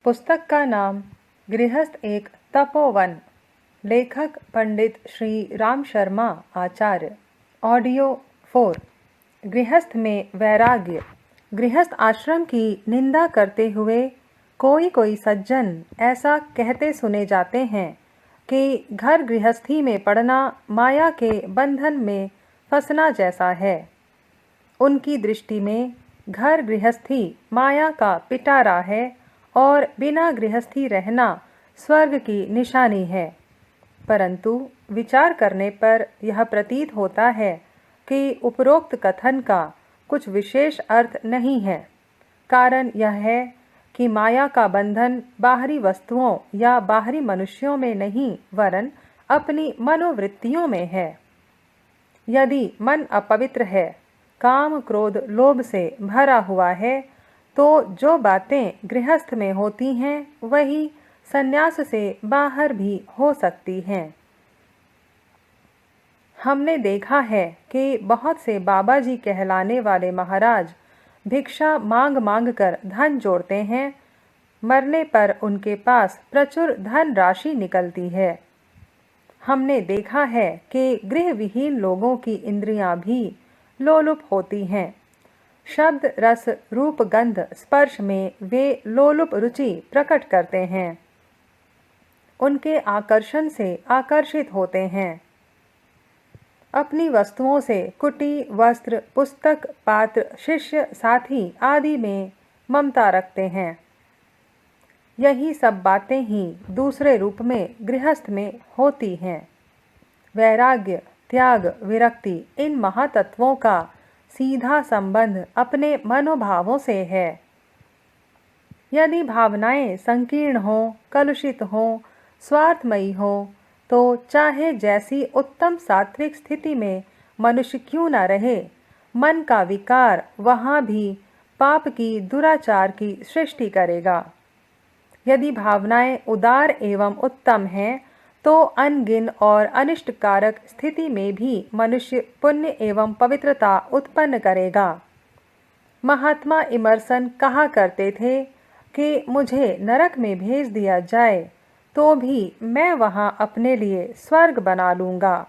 पुस्तक का नाम गृहस्थ एक तपोवन। लेखक पंडित श्री राम शर्मा आचार्य। ऑडियो 4। गृहस्थ में वैराग्य। गृहस्थ आश्रम की निंदा करते हुए कोई कोई सज्जन ऐसा कहते सुने जाते हैं कि घर गृहस्थी में पड़ना माया के बंधन में फंसना जैसा है। उनकी दृष्टि में घर गृहस्थी माया का पिटारा है और बिना गृहस्थी रहना स्वर्ग की निशानी है। परंतु विचार करने पर यह प्रतीत होता है कि उपरोक्त कथन का कुछ विशेष अर्थ नहीं है। कारण यह है कि माया का बंधन बाहरी वस्तुओं या बाहरी मनुष्यों में नहीं वरन अपनी मनोवृत्तियों में है। यदि मन अपवित्र है, काम क्रोध लोभ से भरा हुआ है, तो जो बातें गृहस्थ में होती हैं वही संन्यास से बाहर भी हो सकती हैं। हमने देखा है कि बहुत से बाबा जी कहलाने वाले महाराज भिक्षा मांग मांग कर धन जोड़ते हैं। मरने पर उनके पास प्रचुर धन राशि निकलती है। हमने देखा है कि गृह विहीन लोगों की इंद्रियां भी लोलुप होती हैं। शब्द रस रूप गंध स्पर्श में वे लोलुप रुचि प्रकट करते हैं, उनके आकर्षण से आकर्षित होते हैं। अपनी वस्तुओं से कुटी वस्त्र पुस्तक पात्र शिष्य साथी आदि में ममता रखते हैं। यही सब बातें ही दूसरे रूप में गृहस्थ में होती हैं। वैराग्य त्याग विरक्ति इन महातत्वों का सीधा संबंध अपने मनोभावों से है। यदि भावनाएं संकीर्ण हों, कलुषित हों, स्वार्थमयी हों, तो चाहे जैसी उत्तम सात्विक स्थिति में मनुष्य क्यों न रहे, मन का विकार वहाँ भी पाप की दुराचार की सृष्टि करेगा। यदि भावनाएं उदार एवं उत्तम हैं, तो अनगिन और अनिष्टकारक स्थिति में भी मनुष्य पुण्य एवं पवित्रता उत्पन्न करेगा। महात्मा इमर्सन कहा करते थे कि मुझे नरक में भेज दिया जाए तो भी मैं वहां अपने लिए स्वर्ग बना लूँगा।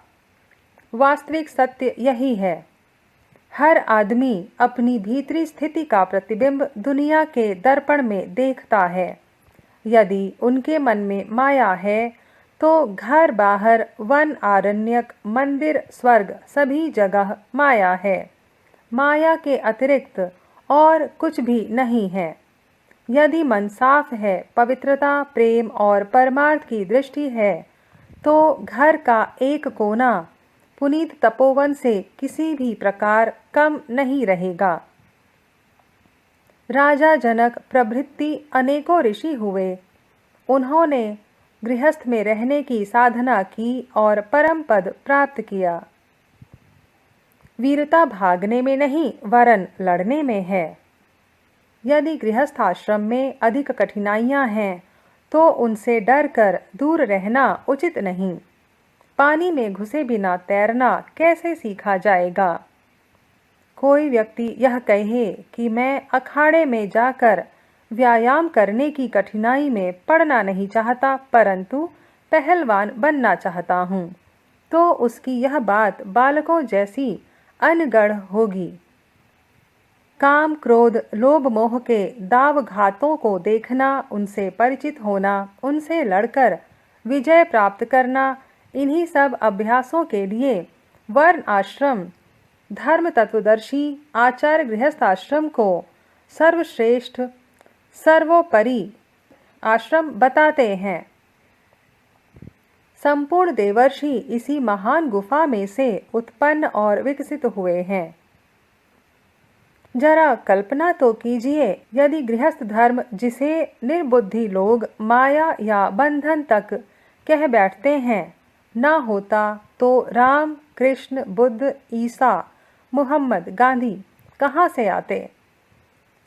वास्तविक सत्य यही है। हर आदमी अपनी भीतरी स्थिति का प्रतिबिंब दुनिया के दर्पण में देखता है। यदि उनके मन में माया है तो घर बाहर वन आरण्यक मंदिर स्वर्ग सभी जगह माया है। माया के अतिरिक्त और कुछ भी नहीं है। यदि मन साफ है, पवित्रता प्रेम और परमार्थ की दृष्टि है, तो घर का एक कोना पुनीत तपोवन से किसी भी प्रकार कम नहीं रहेगा। राजा जनक प्रभृति अनेकों ऋषि हुए। उन्होंने गृहस्थ में रहने की साधना की और परम पद प्राप्त किया। वीरता भागने में नहीं वरन लड़ने में है। यदि गृहस्थ आश्रम में अधिक कठिनाइयां हैं तो उनसे डर कर दूर रहना उचित नहीं। पानी में घुसे बिना तैरना कैसे सीखा जाएगा? कोई व्यक्ति यह कहे कि मैं अखाड़े में जाकर व्यायाम करने की कठिनाई में पड़ना नहीं चाहता, परंतु पहलवान बनना चाहता हूँ, तो उसकी यह बात बालकों जैसी अनगढ़ होगी। काम क्रोध लोभ मोह के दाव घातों को देखना, उनसे परिचित होना, उनसे लड़कर विजय प्राप्त करना, इन्हीं सब अभ्यासों के लिए वर्ण आश्रम धर्म तत्वदर्शी आचार्य गृहस्थ आश्रम को सर्वश्रेष्ठ सर्वोपरि आश्रम बताते हैं। संपूर्ण देवर्षि इसी महान गुफा में से उत्पन्न और विकसित हुए हैं। जरा कल्पना तो कीजिए, यदि गृहस्थ धर्म जिसे निर्बुद्धि लोग माया या बंधन तक कह बैठते हैं ना होता, तो राम कृष्ण बुद्ध ईसा मुहम्मद गांधी कहाँ से आते?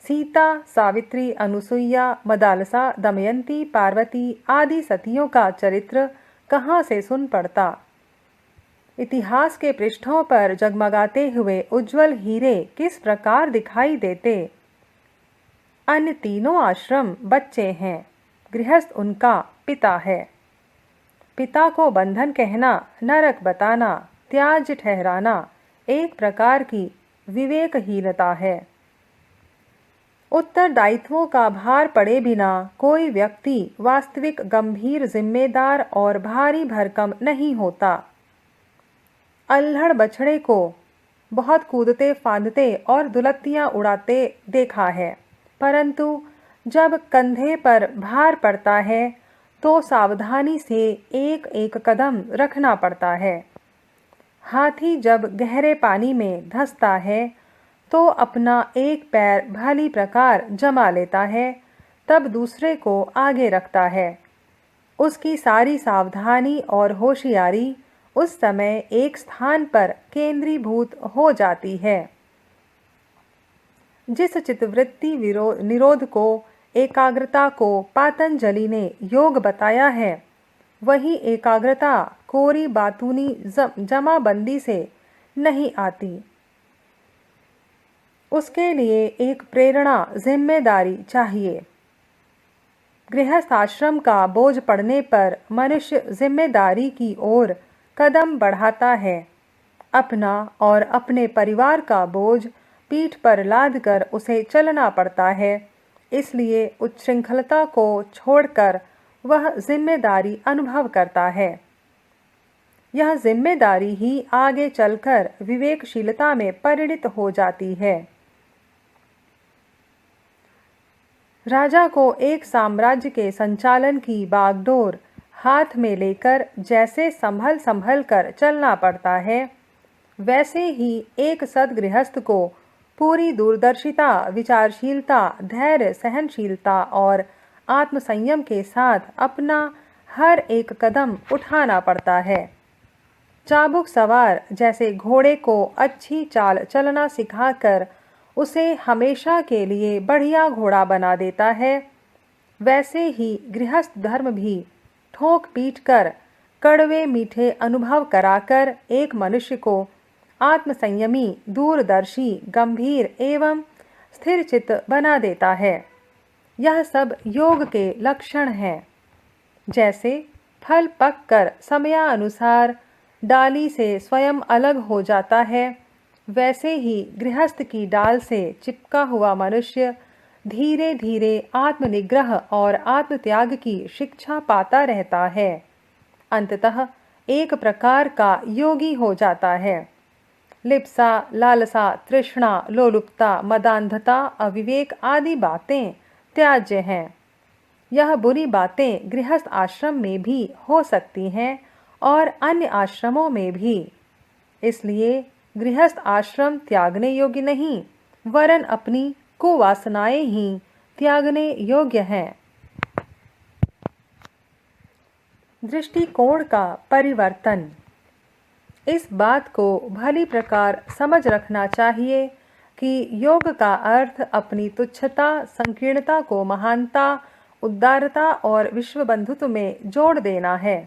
सीता सावित्री अनुसुईया मदालसा दमयंती पार्वती आदि सतियों का चरित्र कहाँ से सुन पड़ता? इतिहास के पृष्ठों पर जगमगाते हुए उज्जवल हीरे किस प्रकार दिखाई देते? अन्य तीनों आश्रम बच्चे हैं। गृहस्थ उनका पिता है। पिता को बंधन कहना, नरक बताना, त्याज्य ठहराना एक प्रकार की विवेकहीनता है। उत्तरदायित्वों का भार पड़े बिना कोई व्यक्ति वास्तविक गंभीर, जिम्मेदार और भारी भरकम नहीं होता। अल्हड़ बछड़े को बहुत कूदते फांदते और दुलत्तियां उड़ाते देखा है, परंतु जब कंधे पर भार पड़ता है तो सावधानी से एक एक कदम रखना पड़ता है। हाथी जब गहरे पानी में धंसता है तो अपना एक पैर भली प्रकार जमा लेता है, तब दूसरे को आगे रखता है। उसकी सारी सावधानी और होशियारी उस समय एक स्थान पर केंद्रीभूत हो जाती है। जिस चित्तवृत्ति निरोध को, एकाग्रता को पातंजलि ने योग बताया है, वही एकाग्रता कोरी बातूनी जमाबंदी से नहीं आती। उसके लिए एक प्रेरणा, जिम्मेदारी चाहिए। गृहस्थ आश्रम का बोझ पड़ने पर मनुष्य जिम्मेदारी की ओर कदम बढ़ाता है। अपना और अपने परिवार का बोझ पीठ पर लादकर उसे चलना पड़ता है। इसलिए उच्छृंखलता को छोड़कर वह जिम्मेदारी अनुभव करता है। यह जिम्मेदारी ही आगे चलकर विवेकशीलता में परिणित हो जाती है। राजा को एक साम्राज्य के संचालन की बागडोर हाथ में लेकर जैसे संभल संभल कर चलना पड़ता है, वैसे ही एक सद्गृहस्थ को पूरी दूरदर्शिता, विचारशीलता, धैर्य, सहनशीलता और आत्मसंयम के साथ अपना हर एक कदम उठाना पड़ता है। चाबुक सवार जैसे घोड़े को अच्छी चाल चलना सिखाकर उसे हमेशा के लिए बढ़िया घोड़ा बना देता है, वैसे ही गृहस्थ धर्म भी ठोक पीट कर, कड़वे मीठे अनुभव कराकर एक मनुष्य को आत्मसंयमी, दूरदर्शी, गंभीर एवं स्थिर चित्त बना देता है। यह सब योग के लक्षण हैं। जैसे फल पककर समयानुसार डाली से स्वयं अलग हो जाता है, वैसे ही गृहस्थ की डाल से चिपका हुआ मनुष्य धीरे धीरे आत्मनिग्रह और आत्मत्याग की शिक्षा पाता रहता है। अंततः एक प्रकार का योगी हो जाता है। लिप्सा, लालसा, तृष्णा, लोलुपता, मदांधता, अविवेक आदि बातें त्याज्य हैं। यह बुरी बातें गृहस्थ आश्रम में भी हो सकती हैं और अन्य आश्रमों में भी। इसलिए गृहस्थ आश्रम त्यागने योग्य नहीं, वरन अपनी कुवासनाएं ही त्यागने योग्य हैं। दृष्टिकोण का परिवर्तन। इस बात को भली प्रकार समझ रखना चाहिए कि योग का अर्थ अपनी तुच्छता, संकीर्णता को महानता, उदारता और विश्वबंधुत्व में जोड़ देना है।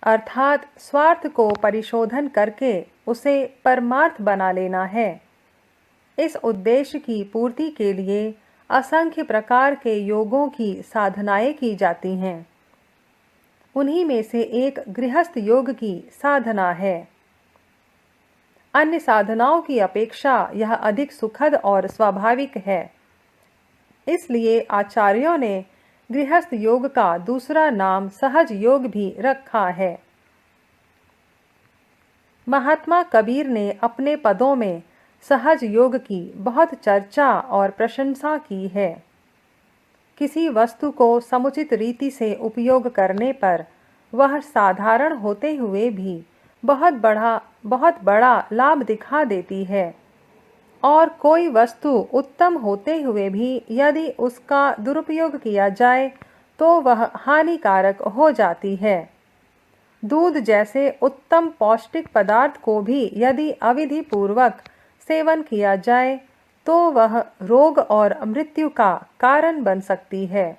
अर्थात स्वार्थ को परिशोधन करके उसे परमार्थ बना लेना है। इस उद्देश्य की पूर्ति के लिए असंख्य प्रकार के योगों की साधनाएं की जाती हैं। उन्हीं में से एक गृहस्थ योग की साधना है। अन्य साधनाओं की अपेक्षा यह अधिक सुखद और स्वाभाविक है। इसलिए आचार्यों ने गृहस्थ योग का दूसरा नाम सहज योग भी रखा है। महात्मा कबीर ने अपने पदों में सहज योग की बहुत चर्चा और प्रशंसा की है। किसी वस्तु को समुचित रीति से उपयोग करने पर वह साधारण होते हुए भी बहुत बड़ा लाभ दिखा देती है, और कोई वस्तु उत्तम होते हुए भी यदि उसका दुरुपयोग किया जाए तो वह हानिकारक हो जाती है। दूध जैसे उत्तम पौष्टिक पदार्थ को भी यदि अविधि पूर्वक सेवन किया जाए तो वह रोग और मृत्यु का कारण बन सकती है।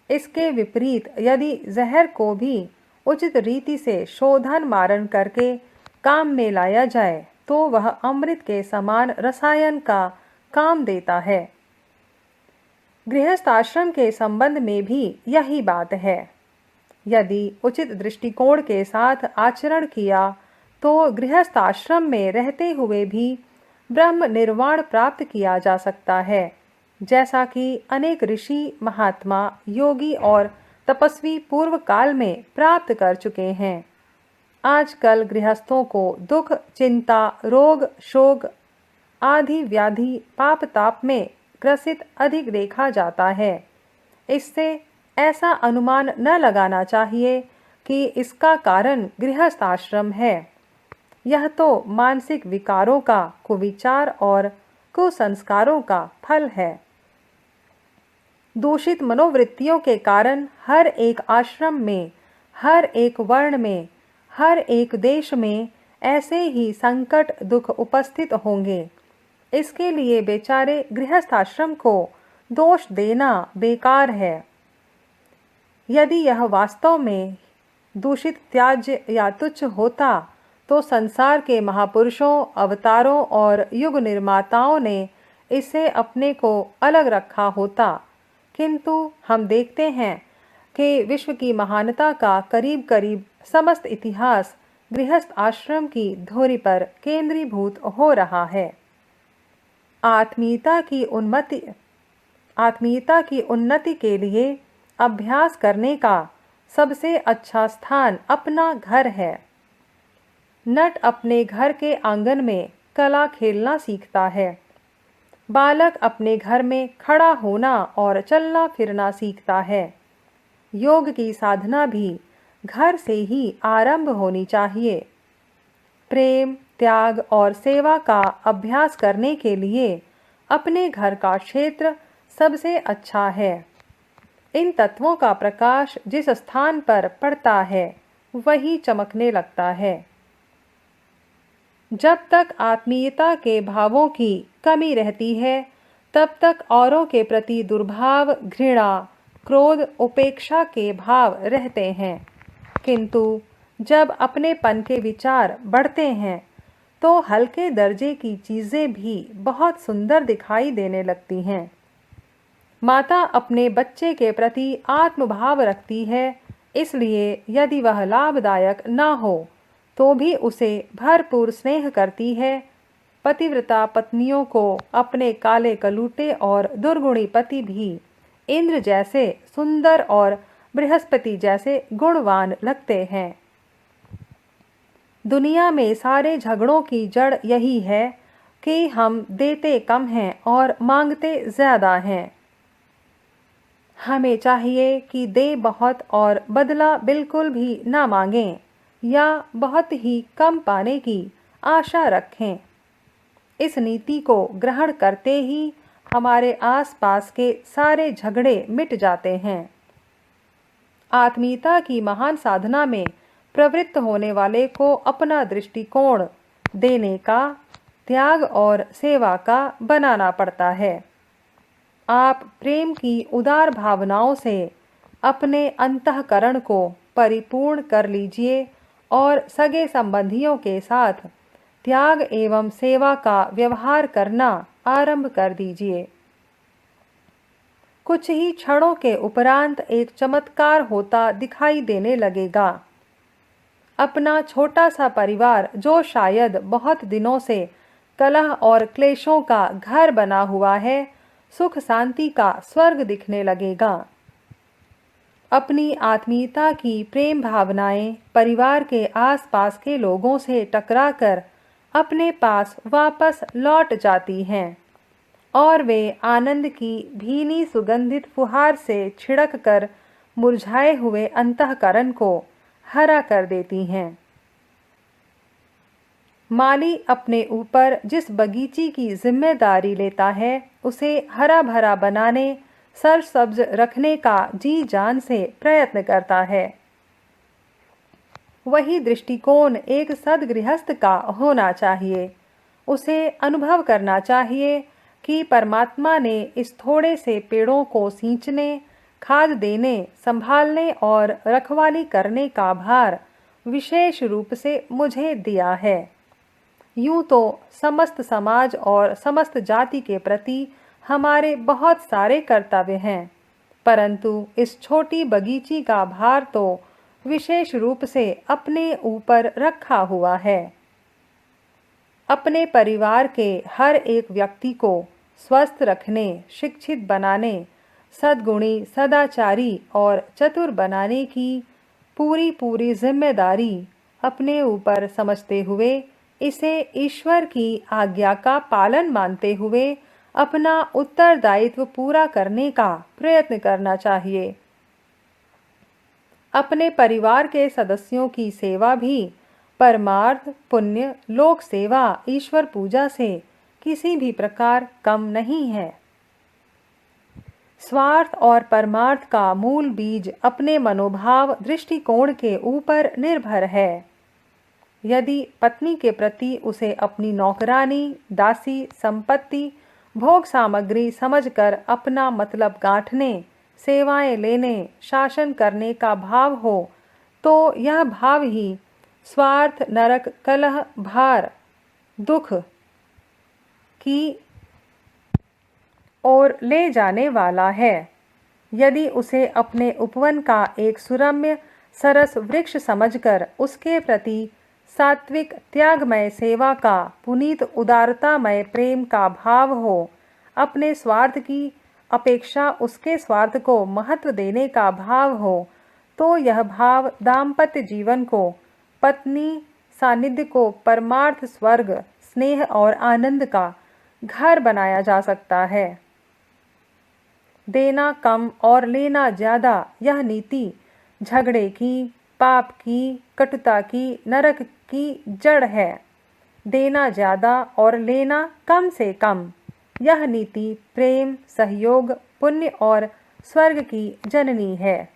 इसके विपरीत यदि जहर को भी उचित रीति से शोधन मारन करके काम में लाया जाए तो वह अमृत के समान रसायन का काम देता है। गृहस्थ आश्रम के संबंध में भी यही बात है। यदि उचित दृष्टिकोण के साथ आचरण किया तो गृहस्थ आश्रम में रहते हुए भी ब्रह्म निर्वाण प्राप्त किया जा सकता है, जैसा कि अनेक ऋषि, महात्मा, योगी और तपस्वी पूर्व काल में प्राप्त कर चुके हैं। आजकल गृहस्थों को दुख, चिंता, रोग, शोक आदि व्याधि, पाप ताप में ग्रसित अधिक देखा जाता है। इससे ऐसा अनुमान न लगाना चाहिए कि इसका कारण गृहस्थ आश्रम है। यह तो मानसिक विकारों का, कुविचार और कुसंस्कारों का फल है। दूषित मनोवृत्तियों के कारण हर एक आश्रम में, हर एक वर्ण में, हर एक देश में ऐसे ही संकट, दुख उपस्थित होंगे। इसके लिए बेचारे गृहस्थ आश्रम को दोष देना बेकार है। यदि यह वास्तव में दूषित, त्याज्य या तुच्छ होता तो संसार के महापुरुषों, अवतारों और युग निर्माताओं ने इसे अपने को अलग रखा होता। किंतु हम देखते हैं कि विश्व की महानता का करीब करीब समस्त इतिहास गृहस्थ आश्रम की धुरी पर केंद्रीभूत हो रहा है। आत्मीयता की उन्नति के लिए अभ्यास करने का सबसे अच्छा स्थान अपना घर है। नट अपने घर के आंगन में कला खेलना सीखता है। बालक अपने घर में खड़ा होना और चलना फिरना सीखता है। योग की साधना भी घर से ही आरंभ होनी चाहिए। प्रेम, त्याग और सेवा का अभ्यास करने के लिए अपने घर का क्षेत्र सबसे अच्छा है। इन तत्वों का प्रकाश जिस स्थान पर पड़ता है वही चमकने लगता है। जब तक आत्मीयता के भावों की कमी रहती है तब तक औरों के प्रति दुर्भाव, घृणा, क्रोध, उपेक्षा के भाव रहते हैं। किंतु जब अपनेपन के विचार बढ़ते हैं तो हल्के दर्जे की चीज़ें भी बहुत सुंदर दिखाई देने लगती हैं। माता अपने बच्चे के प्रति आत्मभाव रखती है, इसलिए यदि वह लाभदायक ना हो तो भी उसे भरपूर स्नेह करती है। पतिव्रता पत्नियों को अपने काले कलूटे और दुर्गुणी पति भी इंद्र जैसे सुंदर और बृहस्पति जैसे गुणवान लगते हैं। दुनिया में सारे झगड़ों की जड़ यही है कि हम देते कम हैं और मांगते ज़्यादा हैं। हमें चाहिए कि दे बहुत और बदला बिल्कुल भी ना मांगें या बहुत ही कम पाने की आशा रखें। इस नीति को ग्रहण करते ही हमारे आसपास के सारे झगड़े मिट जाते हैं। आत्मीयता की महान साधना में प्रवृत्त होने वाले को अपना दृष्टिकोण देने का, त्याग और सेवा का बनाना पड़ता है। आप प्रेम की उदार भावनाओं से अपने अंतःकरण को परिपूर्ण कर लीजिए और सगे संबंधियों के साथ त्याग एवं सेवा का व्यवहार करना आरंभ कर दीजिए। कुछ ही क्षणों के उपरांत एक चमत्कार होता दिखाई देने लगेगा। अपना छोटा सा परिवार, जो शायद बहुत दिनों से कलह और क्लेशों का घर बना हुआ है, सुख शांति का स्वर्ग दिखने लगेगा। अपनी आत्मीयता की प्रेम भावनाएं परिवार के आसपास के लोगों से टकराकर अपने पास वापस लौट जाती हैं और वे आनंद की भीनी सुगंधित फुहार से छिड़क कर मुरझाए हुए अंतःकरण को हरा कर देती हैं। माली अपने ऊपर जिस बगीची की जिम्मेदारी लेता है, उसे हरा भरा बनाने, सरसब्ज रखने का जी जान से प्रयत्न करता है। वही दृष्टिकोण एक सद्गृहस्थ का होना चाहिए। उसे अनुभव करना चाहिए कि परमात्मा ने इस थोड़े से पेड़ों को सींचने, खाद देने, संभालने और रखवाली करने का भार विशेष रूप से मुझे दिया है। यूं तो समस्त समाज और समस्त जाति के प्रति हमारे बहुत सारे कर्तव्य हैं, परंतु इस छोटी बगीची का भार तो विशेष रूप से अपने ऊपर रखा हुआ है। अपने परिवार के हर एक व्यक्ति को स्वस्थ रखने, शिक्षित बनाने, सद्गुणी, सदाचारी और चतुर बनाने की पूरी जिम्मेदारी अपने ऊपर समझते हुए इसे ईश्वर की आज्ञा का पालन मानते हुए अपना उत्तरदायित्व पूरा करने का प्रयत्न करना चाहिए। अपने परिवार के सदस्यों की सेवा भी परमार्थ, पुण्य, लोक सेवा, ईश्वर पूजा से किसी भी प्रकार कम नहीं है। स्वार्थ और परमार्थ का मूल बीज अपने मनोभाव, दृष्टिकोण के ऊपर निर्भर है। यदि पत्नी के प्रति उसे अपनी नौकरानी, दासी, संपत्ति, भोग सामग्री समझकर अपना मतलब गांठने, सेवाएं लेने, शासन करने का भाव हो, तो यह भाव ही स्वार्थ, नरक, कलह, भार, दुख की ओर ले जाने वाला है। यदि उसे अपने उपवन का एक सुरम्य सरस वृक्ष समझकर उसके प्रति सात्विक त्यागमय सेवा का, पुनीत उदारतामय प्रेम का भाव हो, अपने स्वार्थ की अपेक्षा उसके स्वार्थ को महत्व देने का भाव हो, तो यह भाव दाम्पत्य जीवन को, पत्नी सानिध्य को परमार्थ स्वर्ग, स्नेह और आनंद का घर बनाया जा सकता है। देना कम और लेना ज़्यादा, यह नीति झगड़े की, पाप की, कटुता की, नरक की जड़ है। देना ज़्यादा और लेना कम से कम, यह नीति प्रेम, सहयोग, पुण्य और स्वर्ग की जननी है।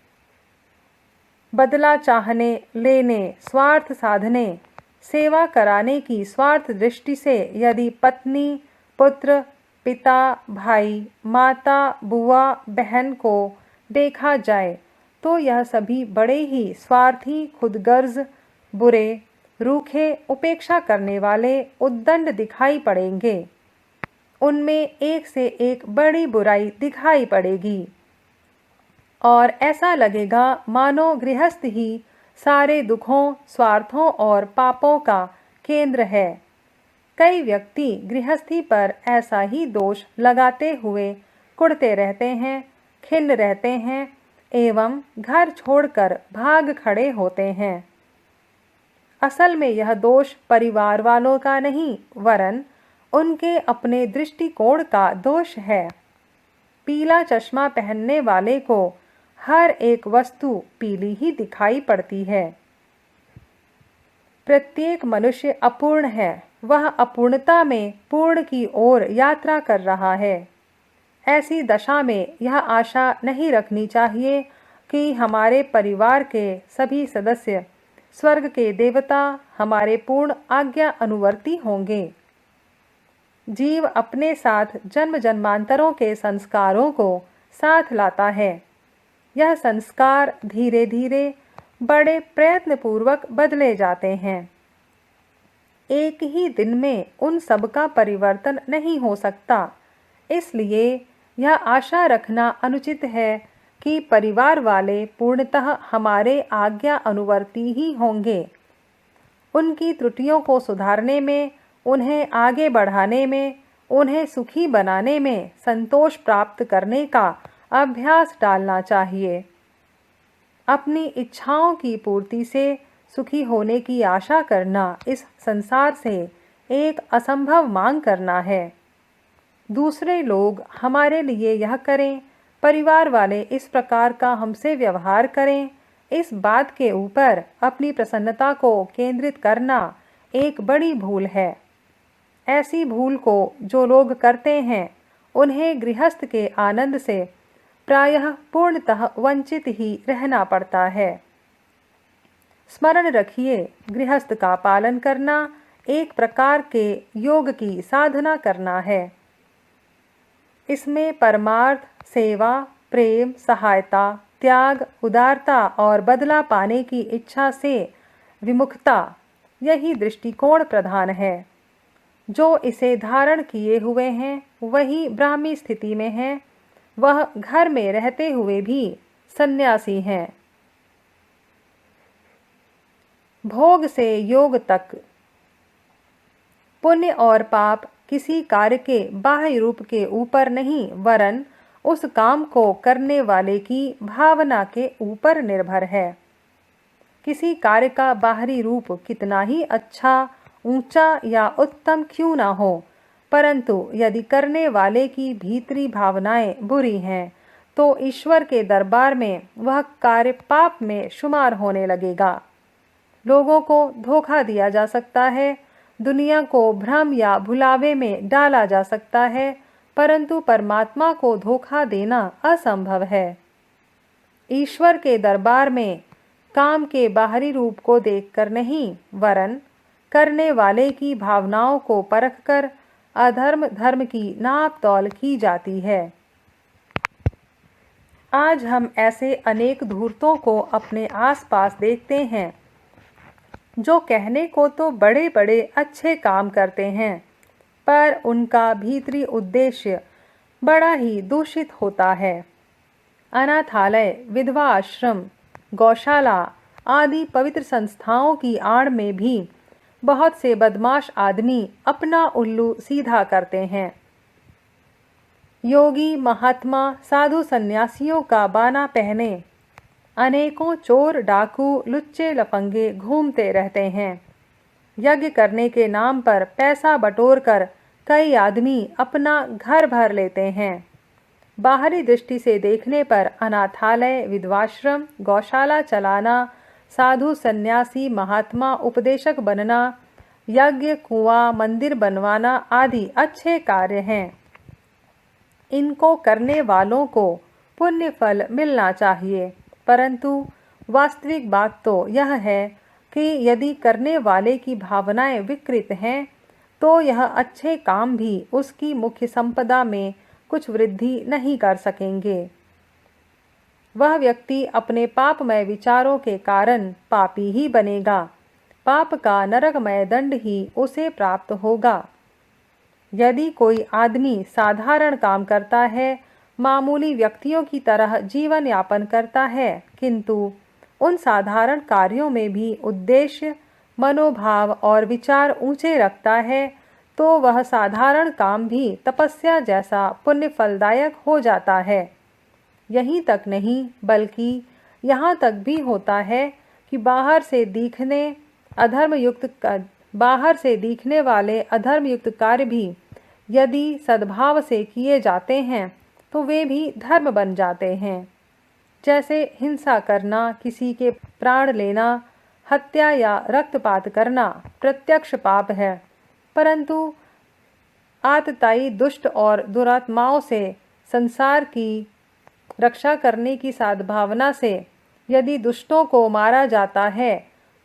बदला चाहने, लेने, स्वार्थ साधने, सेवा कराने की स्वार्थ दृष्टि से यदि पत्नी, पुत्र, पिता, भाई, माता, बुआ, बहन को देखा जाए तो यह सभी बड़े ही स्वार्थी, खुदगर्ज, बुरे, रूखे, उपेक्षा करने वाले, उद्दंड दिखाई पड़ेंगे। उनमें एक से एक बड़ी बुराई दिखाई पड़ेगी और ऐसा लगेगा मानो गृहस्थ ही सारे दुखों, स्वार्थों और पापों का केंद्र है। कई व्यक्ति गृहस्थी पर ऐसा ही दोष लगाते हुए कुढ़ते रहते हैं, खिन्न रहते हैं एवं घर छोड़कर भाग खड़े होते हैं। असल में यह दोष परिवार वालों का नहीं, वरन उनके अपने दृष्टिकोण का दोष है। पीला चश्मा पहनने वाले को हर एक वस्तु पीली ही दिखाई पड़ती है। प्रत्येक मनुष्य अपूर्ण है, वह अपूर्णता में पूर्ण की ओर यात्रा कर रहा है। ऐसी दशा में यह आशा नहीं रखनी चाहिए कि हमारे परिवार के सभी सदस्य स्वर्ग के देवता हमारे पूर्ण आज्ञा अनुवर्ती होंगे। जीव अपने साथ जन्म जन्मांतरों के संस्कारों को साथ लाता है। यह संस्कार धीरे धीरे बड़े प्रयत्नपूर्वक बदले जाते हैं। एक ही दिन में उन सब का परिवर्तन नहीं हो सकता। इसलिए यह आशा रखना अनुचित है कि परिवार वाले पूर्णतः हमारे आज्ञा अनुवर्ती ही होंगे। उनकी त्रुटियों को सुधारने में, उन्हें आगे बढ़ाने में, उन्हें सुखी बनाने में संतोष प्राप्त करने का अभ्यास डालना चाहिए। अपनी इच्छाओं की पूर्ति से सुखी होने की आशा करना इस संसार से एक असंभव मांग करना है। दूसरे लोग हमारे लिए यह करें, परिवार वाले इस प्रकार का हमसे व्यवहार करें, इस बात के ऊपर अपनी प्रसन्नता को केंद्रित करना एक बड़ी भूल है। ऐसी भूल को जो लोग करते हैं, उन्हें गृहस्थ के आनंद से प्रायः पूर्णतः वंचित ही रहना पड़ता है। स्मरण रखिए, गृहस्थ का पालन करना एक प्रकार के योग की साधना करना है। इसमें परमार्थ, सेवा, प्रेम, सहायता, त्याग, उदारता और बदला पाने की इच्छा से विमुखता, यही दृष्टिकोण प्रधान है। जो इसे धारण किए हुए हैं वही ब्राह्मी स्थिति में हैं। वह घर में रहते हुए भी सन्यासी हैं। भोग से योग तक। पुण्य और पाप किसी कार्य के बाह्य रूप के ऊपर नहीं, वरन उस काम को करने वाले की भावना के ऊपर निर्भर है। किसी कार्य का बाहरी रूप कितना ही अच्छा, ऊंचा या उत्तम क्यों ना हो, परंतु यदि करने वाले की भीतरी भावनाएं बुरी हैं तो ईश्वर के दरबार में वह कार्य पाप में शुमार होने लगेगा। लोगों को धोखा दिया जा सकता है, दुनिया को भ्रम या भुलावे में डाला जा सकता है, परंतु परमात्मा को धोखा देना असंभव है। ईश्वर के दरबार में काम के बाहरी रूप को देखकर नहीं, वरन करने वाले की भावनाओं को परखकर अधर्म धर्म की नाप तौल की जाती है। आज हम ऐसे अनेक धूर्तों को अपने आसपास देखते हैं जो कहने को तो बड़े बड़े अच्छे काम करते हैं, पर उनका भीतरी उद्देश्य बड़ा ही दूषित होता है। अनाथालय, विधवा आश्रम, गौशाला आदि पवित्र संस्थाओं की आड़ में भी बहुत से बदमाश आदमी अपना उल्लू सीधा करते हैं। योगी, महात्मा, साधु सन्यासियों का बाना पहने अनेकों चोर, डाकू, लुच्चे लफंगे घूमते रहते हैं। यज्ञ करने के नाम पर पैसा बटोर कर कई आदमी अपना घर भर लेते हैं। बाहरी दृष्टि से देखने पर अनाथालय, विधवाश्रम, गौशाला चलाना, साधु सन्यासी, महात्मा, उपदेशक बनना, यज्ञ, कुआं, मंदिर बनवाना आदि अच्छे कार्य हैं। इनको करने वालों को पुण्य फल मिलना चाहिए, परंतु वास्तविक बात तो यह है कि यदि करने वाले की भावनाएं विकृत हैं तो यह अच्छे काम भी उसकी मुख्य संपदा में कुछ वृद्धि नहीं कर सकेंगे। वह व्यक्ति अपने पापमय विचारों के कारण पापी ही बनेगा। पाप का नरकमय दंड ही उसे प्राप्त होगा। यदि कोई आदमी साधारण काम करता है, मामूली व्यक्तियों की तरह जीवन यापन करता है, किंतु उन साधारण कार्यों में भी उद्देश्य, मनोभाव और विचार ऊंचे रखता है, तो वह साधारण काम भी तपस्या जैसा पुण्य फलदायक हो जाता है। यहीं तक नहीं, बल्कि यहाँ तक भी होता है कि बाहर से दिखने वाले अधर्मयुक्त कार्य भी यदि सद्भाव से किए जाते हैं तो वे भी धर्म बन जाते हैं। जैसे हिंसा करना, किसी के प्राण लेना, हत्या या रक्तपात करना प्रत्यक्ष पाप है, परंतु आतताई दुष्ट और दुरात्माओं से संसार की रक्षा करने की सद्भावना से यदि दुष्टों को मारा जाता है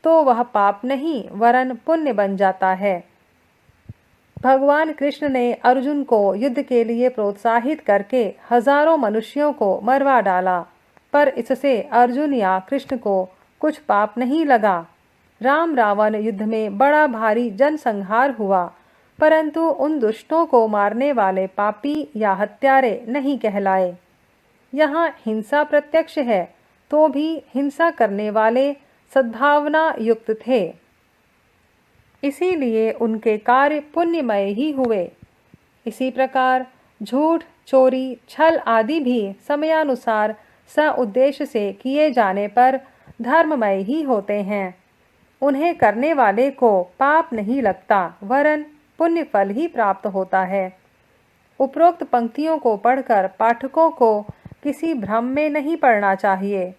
तो वह पाप नहीं वरन पुण्य बन जाता है। भगवान कृष्ण ने अर्जुन को युद्ध के लिए प्रोत्साहित करके हजारों मनुष्यों को मरवा डाला, पर इससे अर्जुन या कृष्ण को कुछ पाप नहीं लगा। राम रावण युद्ध में बड़ा भारी जनसंहार हुआ, परंतु उन दुष्टों को मारने वाले पापी या हत्यारे नहीं कहलाए। यहाँ हिंसा प्रत्यक्ष है तो भी हिंसा करने वाले सद्भावना युक्त थे, इसीलिए उनके कार्य पुण्यमय ही हुए। इसी प्रकार झूठ, चोरी, छल आदि भी समयानुसार सउद्देश्य से किए जाने पर धर्ममय ही होते हैं। उन्हें करने वाले को पाप नहीं लगता वरन पुण्य फल ही प्राप्त होता है। उपरोक्त पंक्तियों को पढ़कर पाठकों को किसी भ्रम में नहीं पड़ना चाहिए।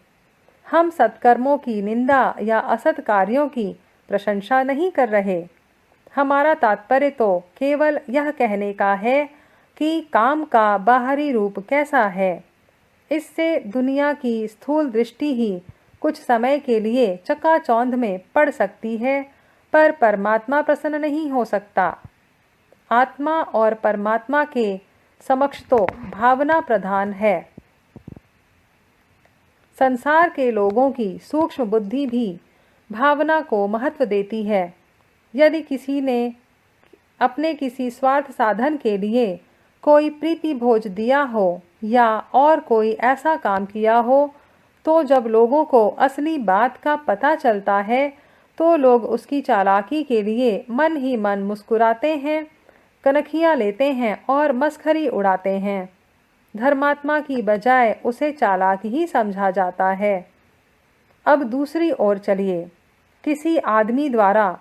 हम सत्कर्मों की निंदा या असत कार्यों की प्रशंसा नहीं कर रहे। हमारा तात्पर्य तो केवल यह कहने का है कि काम का बाहरी रूप कैसा है। इससे दुनिया की स्थूल दृष्टि ही कुछ समय के लिए चकाचौंध में पड़ सकती है, पर परमात्मा प्रसन्न नहीं हो सकता। आत्मा और परमात्मा के समक्ष तो भावना प्रधान है। संसार के लोगों की सूक्ष्म बुद्धि भी भावना को महत्व देती है। यदि किसी ने अपने किसी स्वार्थ साधन के लिए कोई प्रीति भोज दिया हो या और कोई ऐसा काम किया हो, तो जब लोगों को असली बात का पता चलता है तो लोग उसकी चालाकी के लिए मन ही मन मुस्कुराते हैं, कनखियाँ लेते हैं और मस्खरी उड़ाते हैं। धर्मात्मा की बजाय उसे चालाक ही समझा जाता है। अब दूसरी ओर चलिए। किसी आदमी द्वारा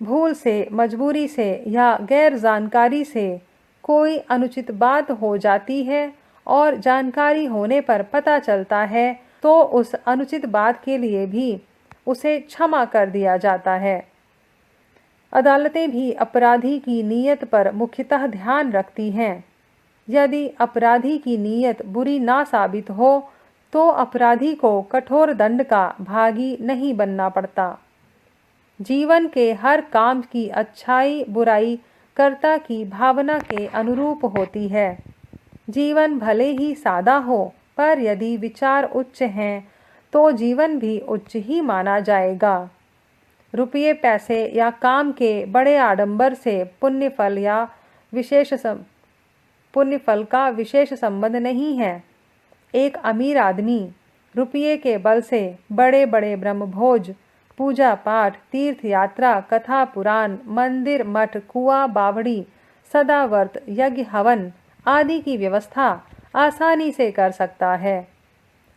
भूल से, मजबूरी से या गैर जानकारी से कोई अनुचित बात हो जाती है और जानकारी होने पर पता चलता है तो उस अनुचित बात के लिए भी उसे क्षमा कर दिया जाता है। अदालतें भी अपराधी की नीयत पर मुख्यतः ध्यान रखती हैं। यदि अपराधी की नीयत बुरी ना साबित हो तो अपराधी को कठोर दंड का भागी नहीं बनना पड़ता। जीवन के हर काम की अच्छाई बुराई कर्ता की भावना के अनुरूप होती है। जीवन भले ही सादा हो, पर यदि विचार उच्च हैं तो जीवन भी उच्च ही माना जाएगा। रुपये, पैसे या काम के बड़े आडंबर से पुण्य फल का विशेष संबंध नहीं है। एक अमीर आदमी रुपये के बल से बड़े बड़े ब्रह्मभोज, पूजा पाठ, तीर्थ यात्रा, कथा पुराण, मंदिर, मठ, कुआं, बावड़ी, सदाव्रत, यज्ञ, हवन आदि की व्यवस्था आसानी से कर सकता है।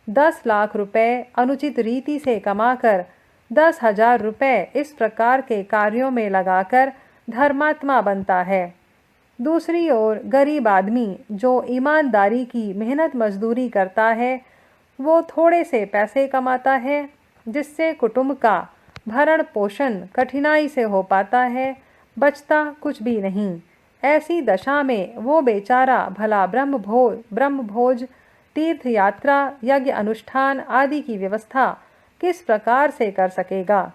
10 लाख रुपए अनुचित रीति से कमाकर 10,000 रुपए इस प्रकार के कार्यों में लगाकर धर्मात्मा बनता है। दूसरी ओर गरीब आदमी जो ईमानदारी की मेहनत मजदूरी करता है, वो थोड़े से पैसे कमाता है जिससे कुटुंब का भरण पोषण कठिनाई से हो पाता है, बचता कुछ भी नहीं। ऐसी दशा में वो बेचारा भला ब्रह्मभोज, तीर्थ यात्रा, यज्ञ अनुष्ठान आदि की व्यवस्था किस प्रकार से कर सकेगा?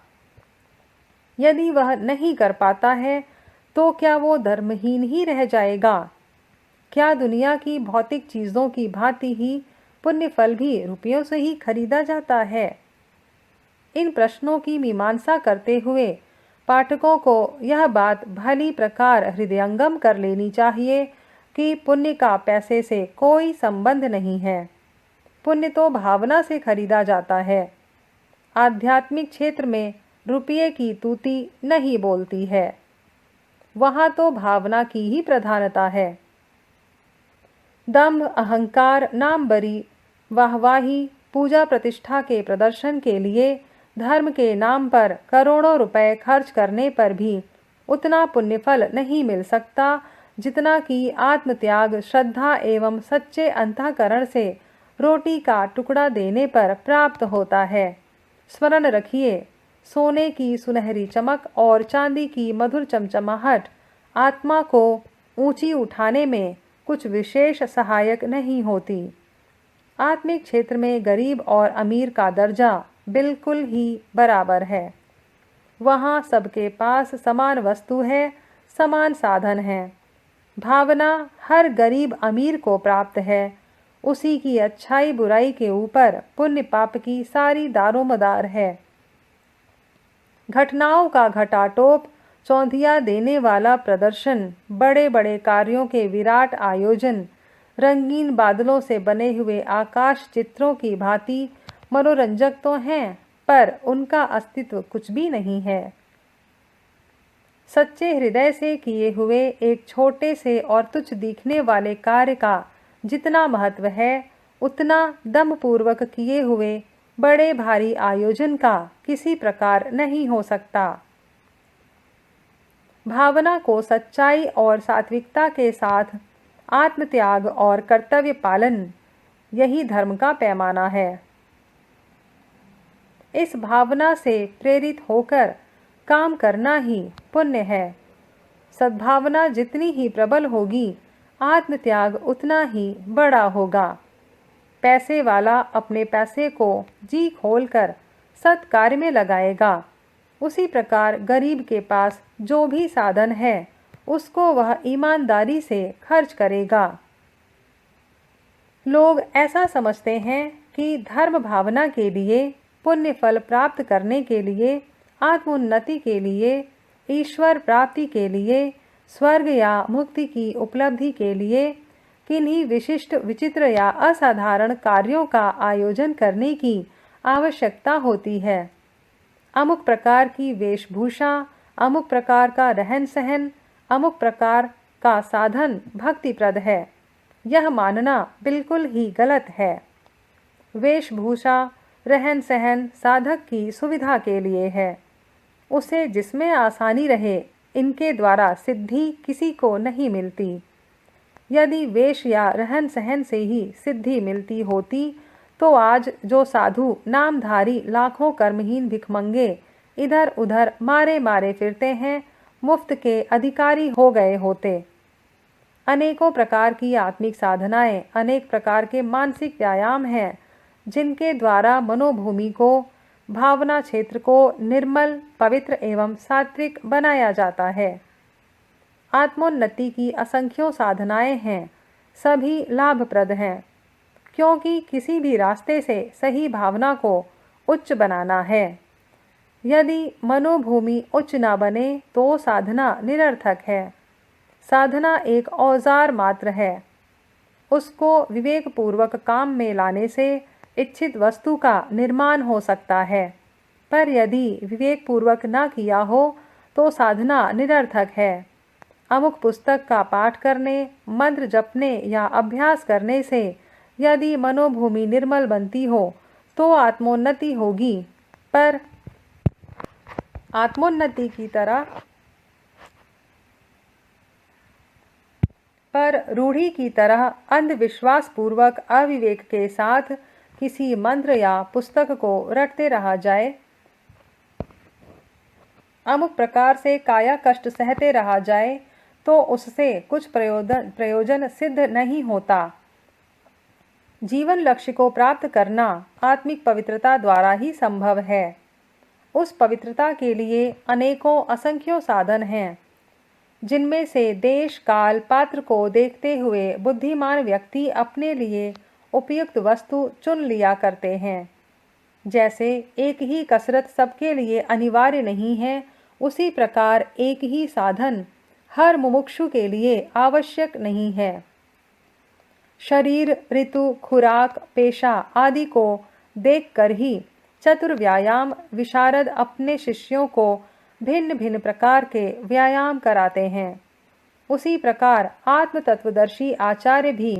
यदि वह नहीं कर पाता है तो क्या वो धर्महीन ही रह जाएगा? क्या दुनिया की भौतिक चीज़ों की भांति ही पुण्य फल भी रुपयों से ही खरीदा जाता है? इन प्रश्नों की मीमांसा करते हुए पाठकों को यह बात भली प्रकार हृदयंगम कर लेनी चाहिए कि पुण्य का पैसे से कोई संबंध नहीं है। पुण्य तो भावना से खरीदा जाता है। आध्यात्मिक क्षेत्र में रुपये की तूती नहीं बोलती है, वहाँ तो भावना की ही प्रधानता है। दंभ, अहंकार, नामबरी, वाहवाही, पूजा प्रतिष्ठा के प्रदर्शन के लिए धर्म के नाम पर करोड़ों रुपए खर्च करने पर भी उतना पुण्यफल नहीं मिल सकता जितना कि आत्मत्याग, श्रद्धा एवं सच्चे अंतःकरण से रोटी का टुकड़ा देने पर प्राप्त होता है। स्मरण रखिए, सोने की सुनहरी चमक और चांदी की मधुर चमचमाहट आत्मा को ऊंची उठाने में कुछ विशेष सहायक नहीं होती। आत्मिक क्षेत्र में गरीब और अमीर का दर्जा बिल्कुल ही बराबर है। वहाँ सबके पास समान वस्तु है, समान साधन है। भावना हर गरीब अमीर को प्राप्त है। उसी की अच्छाई बुराई के ऊपर पुण्य पाप की सारी दारोमदार है। घटनाओं का घटाटोप, चौंधिया देने वाला प्रदर्शन, बड़े बड़े कार्यों के विराट आयोजन, रंगीन बादलों से बने हुए आकाश चित्रों की भांति मनोरंजक तो हैं, पर उनका अस्तित्व कुछ भी नहीं है। सच्चे हृदय से किए हुए एक छोटे से और तुच्छ दिखने वाले कार्य का जितना महत्व है, उतना दमपूर्वक किए हुए बड़े भारी आयोजन का किसी प्रकार नहीं हो सकता। भावना को सच्चाई और सात्विकता के साथ आत्मत्याग और कर्तव्य पालन, यही धर्म का पैमाना है। इस भावना से प्रेरित होकर काम करना ही पुण्य है। सद्भावना जितनी ही प्रबल होगी, आत्मत्याग उतना ही बड़ा होगा। पैसे वाला अपने पैसे को जी खोलकर सत्कार्य में लगाएगा, उसी प्रकार गरीब के पास जो भी साधन है उसको वह ईमानदारी से खर्च करेगा। लोग ऐसा समझते हैं कि धर्म भावना के लिए, पुण्य फल प्राप्त करने के लिए, आत्मोन्नति के लिए, ईश्वर प्राप्ति के लिए स्वर्ग या मुक्ति की उपलब्धि के लिए किन्हीं विशिष्ट, विचित्र या असाधारण कार्यों का आयोजन करने की आवश्यकता होती है। अमुक प्रकार की वेशभूषा, अमुक प्रकार का रहन सहन, अमुक प्रकार का साधन भक्तिप्रद है, यह मानना बिल्कुल ही गलत है। वेशभूषा, रहन सहन साधक की सुविधा के लिए है। उसे जिसमें आसानी रहे, इनके द्वारा सिद्धि किसी को नहीं मिलती। यदि वेश या रहन सहन से ही सिद्धि मिलती होती तो आज जो साधु नामधारी लाखों कर्महीन भिखमंगे इधर उधर मारे मारे फिरते हैं, मुफ्त के अधिकारी हो गए होते। अनेकों प्रकार की आत्मिक साधनाएं, अनेक प्रकार के मानसिक व्यायाम हैं जिनके द्वारा मनोभूमि को, भावना क्षेत्र को निर्मल, पवित्र एवं सात्विक बनाया जाता है। आत्मोन्नति की असंख्यों साधनाएं हैं, सभी लाभप्रद हैं, क्योंकि किसी भी रास्ते से सही भावना को उच्च बनाना है। यदि मनोभूमि उच्च न बने तो साधना निरर्थक है। साधना एक औजार मात्र है। उसको विवेकपूर्वक काम में लाने से इच्छित वस्तु का निर्माण हो सकता है, पर यदि विवेकपूर्वक न किया हो तो साधना निरर्थक है। अमुक पुस्तक का पाठ करने, मंत्र जपने या अभ्यास करने से यदि मनोभूमि निर्मल बनती हो तो आत्मोन्नति होगी, पर आत्मोन्नति की तरह रूढ़ी की तरह अंधविश्वास पूर्वक अविवेक के साथ किसी मंत्र या पुस्तक को रटते रहा जाए, अमुक प्रकार से काया कष्ट सहते रहा जाए, तो उससे कुछ प्रयोजन सिद्ध नहीं होता। जीवन लक्ष्य को प्राप्त करना आत्मिक पवित्रता द्वारा ही संभव है। उस पवित्रता के लिए अनेकों असंख्यों साधन हैं, जिनमें से देश काल पात्र को देखते हुए बुद्धिमान व्यक्ति अपने लिए उपयुक्त वस्तु चुन लिया करते हैं। जैसे एक ही कसरत सबके लिए अनिवार्य नहीं है, उसी प्रकार एक ही साधन हर मुमुक्षु के लिए आवश्यक नहीं है। शरीर, ऋतु, खुराक, पेशा आदि को देखकर ही चतुर व्यायाम विशारद अपने शिष्यों को भिन्न भिन्न प्रकार के व्यायाम कराते हैं। उसी प्रकार आत्म तत्वदर्शी आचार्य भी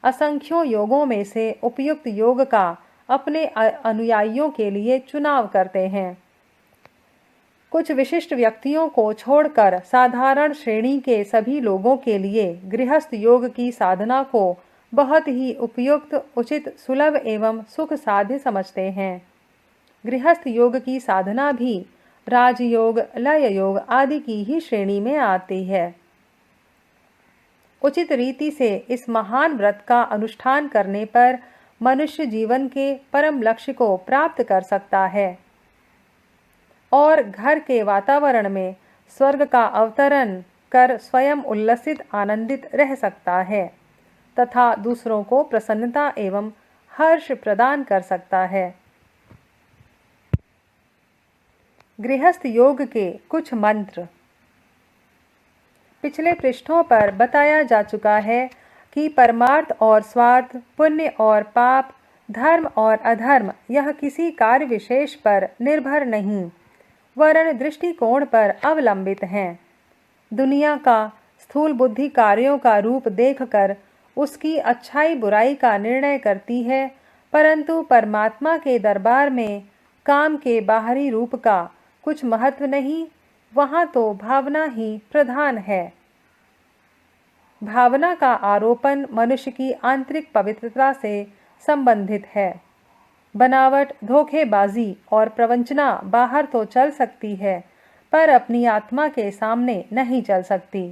असंख्यों योगों में से उपयुक्त योग का अपने अनुयायियों के लिए चुनाव करते हैं। कुछ विशिष्ट व्यक्तियों को छोड़कर साधारण श्रेणी के सभी लोगों के लिए गृहस्थ योग की साधना को बहुत ही उपयुक्त, उचित, सुलभ एवं सुख साध्य समझते हैं। गृहस्थ योग की साधना भी राजयोग, लय योग आदि की ही श्रेणी में आती है। उचित रीति से इस महान व्रत का अनुष्ठान करने पर मनुष्य जीवन के परम लक्ष्य को प्राप्त कर सकता है और घर के वातावरण में स्वर्ग का अवतरण कर स्वयं उल्लसित आनंदित रह सकता है तथा दूसरों को प्रसन्नता एवं हर्ष प्रदान कर सकता है। गृहस्थ योग के कुछ मंत्र। पिछले पृष्ठों पर बताया जा चुका है कि परमार्थ और स्वार्थ, पुण्य और पाप, धर्म और अधर्म यह किसी कार्य विशेष पर निर्भर नहीं, वरन दृष्टिकोण पर अवलंबित हैं। दुनिया का स्थूल बुद्धि कार्यों का रूप देखकर उसकी अच्छाई बुराई का निर्णय करती है, परंतु परमात्मा के दरबार में काम के बाहरी रूप का कुछ महत्व नहीं, वहाँ तो भावना ही प्रधान है। भावना का आरोपण मनुष्य की आंतरिक पवित्रता से संबंधित है। बनावट, धोखेबाजी और प्रवंचना बाहर तो चल सकती है, पर अपनी आत्मा के सामने नहीं चल सकती।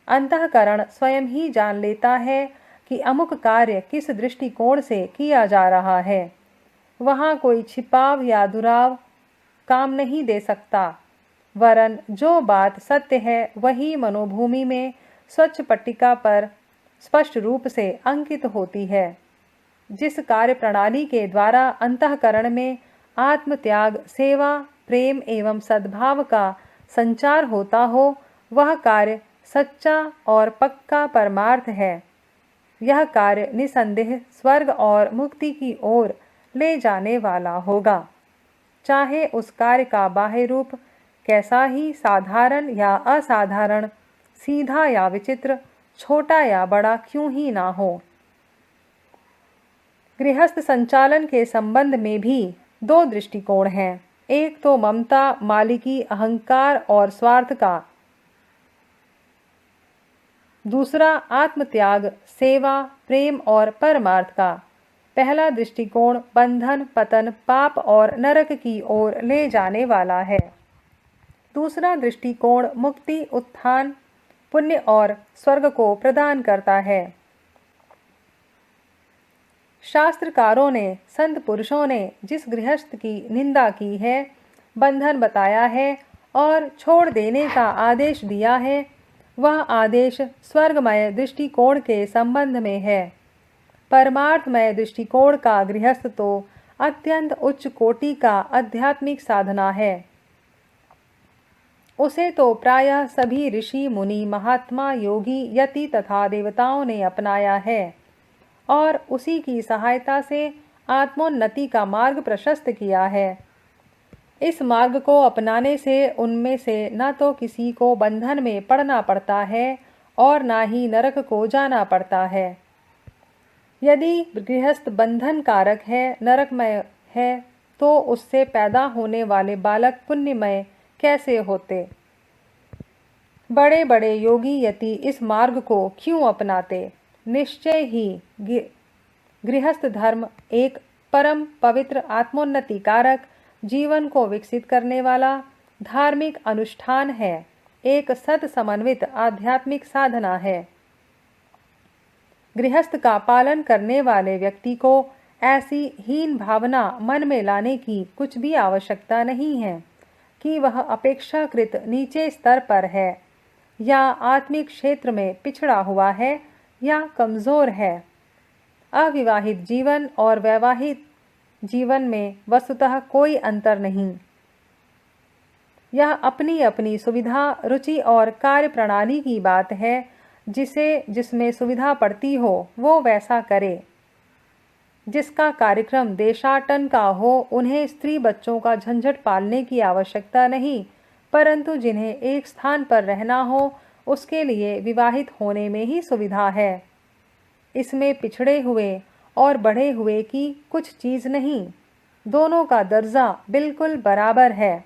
अंतःकरण स्वयं ही जान लेता है कि अमुक कार्य किस दृष्टिकोण से किया जा रहा है। वहाँ कोई छिपाव या दुराव काम नहीं दे सकता, वरन जो बात सत्य है वही मनोभूमि में स्वच्छ पट्टिका पर स्पष्ट रूप से अंकित होती है। जिस कार्य प्रणाली के द्वारा अंतःकरण में आत्मत्याग, सेवा, प्रेम एवं सद्भाव का संचार होता हो, वह कार्य सच्चा और पक्का परमार्थ है। यह कार्य निसंदेह स्वर्ग और मुक्ति की ओर ले जाने वाला होगा, चाहे उस कार्य का बाह्य रूप कैसा ही साधारण या असाधारण, सीधा या विचित्र, छोटा या बड़ा क्यों ही ना हो। गृहस्थ संचालन के संबंध में भी दो दृष्टिकोण हैं। एक तो ममता, मालिकी, अहंकार और स्वार्थ का, दूसरा आत्मत्याग, सेवा, प्रेम और परमार्थ का। पहला दृष्टिकोण बंधन, पतन, पाप और नरक की ओर ले जाने वाला है। दूसरा दृष्टिकोण मुक्ति, उत्थान, पुण्य और स्वर्ग को प्रदान करता है। शास्त्रकारों ने, संत पुरुषों ने जिस गृहस्थ की निंदा की है, बंधन बताया है और छोड़ देने का आदेश दिया है, वह आदेश स्वर्गमय दृष्टिकोण के संबंध में है। परमार्थमय दृष्टिकोण का गृहस्थ तो अत्यंत उच्च कोटि का आध्यात्मिक साधना है। उसे तो प्रायः सभी ऋषि, मुनि, महात्मा, योगी, यति तथा देवताओं ने अपनाया है और उसी की सहायता से आत्मोन्नति का मार्ग प्रशस्त किया है। इस मार्ग को अपनाने से उनमें से न तो किसी को बंधन में पड़ना पड़ता है और न ही नरक को जाना पड़ता है। यदि गृहस्थ बंधन कारक है, नरकमय है, तो उससे पैदा होने वाले बालक पुण्यमय कैसे होते। बड़े बड़े योगी यति इस मार्ग को क्यों अपनाते। निश्चय ही गृहस्थ धर्म एक परम पवित्र, आत्मोन्नति कारक, जीवन को विकसित करने वाला धार्मिक अनुष्ठान है, एक सत समन्वित आध्यात्मिक साधना है। गृहस्थ का पालन करने वाले व्यक्ति को ऐसी हीन भावना मन में लाने की कुछ भी आवश्यकता नहीं है कि वह अपेक्षाकृत नीचे स्तर पर है या आत्मिक क्षेत्र में पिछड़ा हुआ है या कमज़ोर है। अविवाहित जीवन और वैवाहिक जीवन में वस्तुतः कोई अंतर नहीं। यह अपनी अपनी सुविधा, रुचि और कार्य प्रणाली की बात है। जिसमें सुविधा पड़ती हो वो वैसा करे। जिसका कार्यक्रम देशाटन का हो, उन्हें स्त्री बच्चों का झंझट पालने की आवश्यकता नहीं, परंतु जिन्हें एक स्थान पर रहना हो उसके लिए विवाहित होने में ही सुविधा है। इसमें पिछड़े हुए और बढ़े हुए की कुछ चीज़ नहीं, दोनों का दर्जा बिल्कुल बराबर है।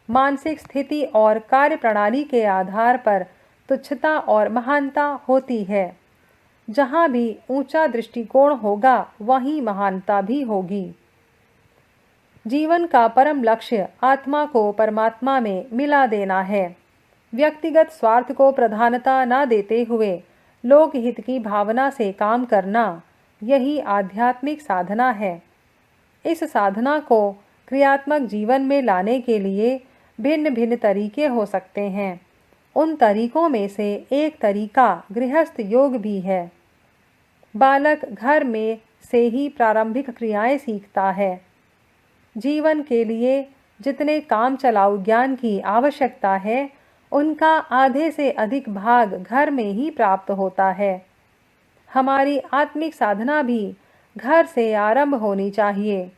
मानसिक स्थिति और कार्य प्रणाली के आधार पर तुच्छता और महानता होती है। जहाँ भी ऊंचा दृष्टिकोण होगा वहीं महानता भी होगी। जीवन का परम लक्ष्य आत्मा को परमात्मा में मिला देना है। व्यक्तिगत स्वार्थ को प्रधानता न देते हुए लोकहित की भावना से काम करना, यही आध्यात्मिक साधना है। इस साधना को क्रियात्मक जीवन में लाने के लिए भिन्न भिन्न तरीके हो सकते हैं। उन तरीकों में से एक तरीका गृहस्थ योग भी है। बालक घर में से ही प्रारंभिक क्रियाएं सीखता है। जीवन के लिए जितने काम चलाऊ ज्ञान की आवश्यकता है, उनका आधे से अधिक भाग घर में ही प्राप्त होता है। हमारी आत्मिक साधना भी घर से आरंभ होनी चाहिए।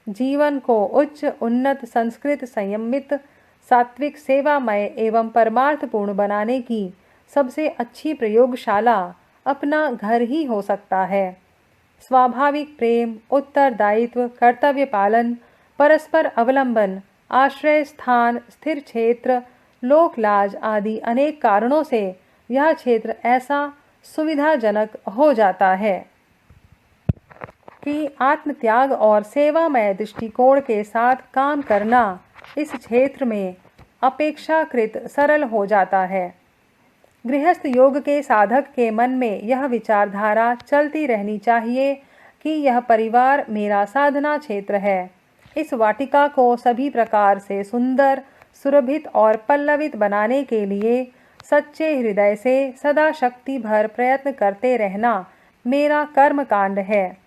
जीवन को उच्च, उन्नत, संस्कृत, संयमित, सात्विक, सेवामय एवं परमार्थपूर्ण बनाने की सबसे अच्छी प्रयोगशाला अपना घर ही हो सकता है। स्वाभाविक प्रेम, उत्तरदायित्व, कर्तव्य पालन, परस्पर अवलंबन, आश्रय स्थान, स्थिर क्षेत्र, लोकलाज आदि अनेक कारणों से यह क्षेत्र ऐसा सुविधाजनक हो जाता है कि आत्मत्याग और सेवामय दृष्टिकोण के साथ काम करना इस क्षेत्र में अपेक्षाकृत सरल हो जाता है। गृहस्थ योग के साधक के मन में यह विचारधारा चलती रहनी चाहिए कि यह परिवार मेरा साधना क्षेत्र है। इस वाटिका को सभी प्रकार से सुंदर, सुरभित और पल्लवित बनाने के लिए सच्चे हृदय से सदा शक्ति भर प्रयत्न करते रहना मेरा कर्म कांड है।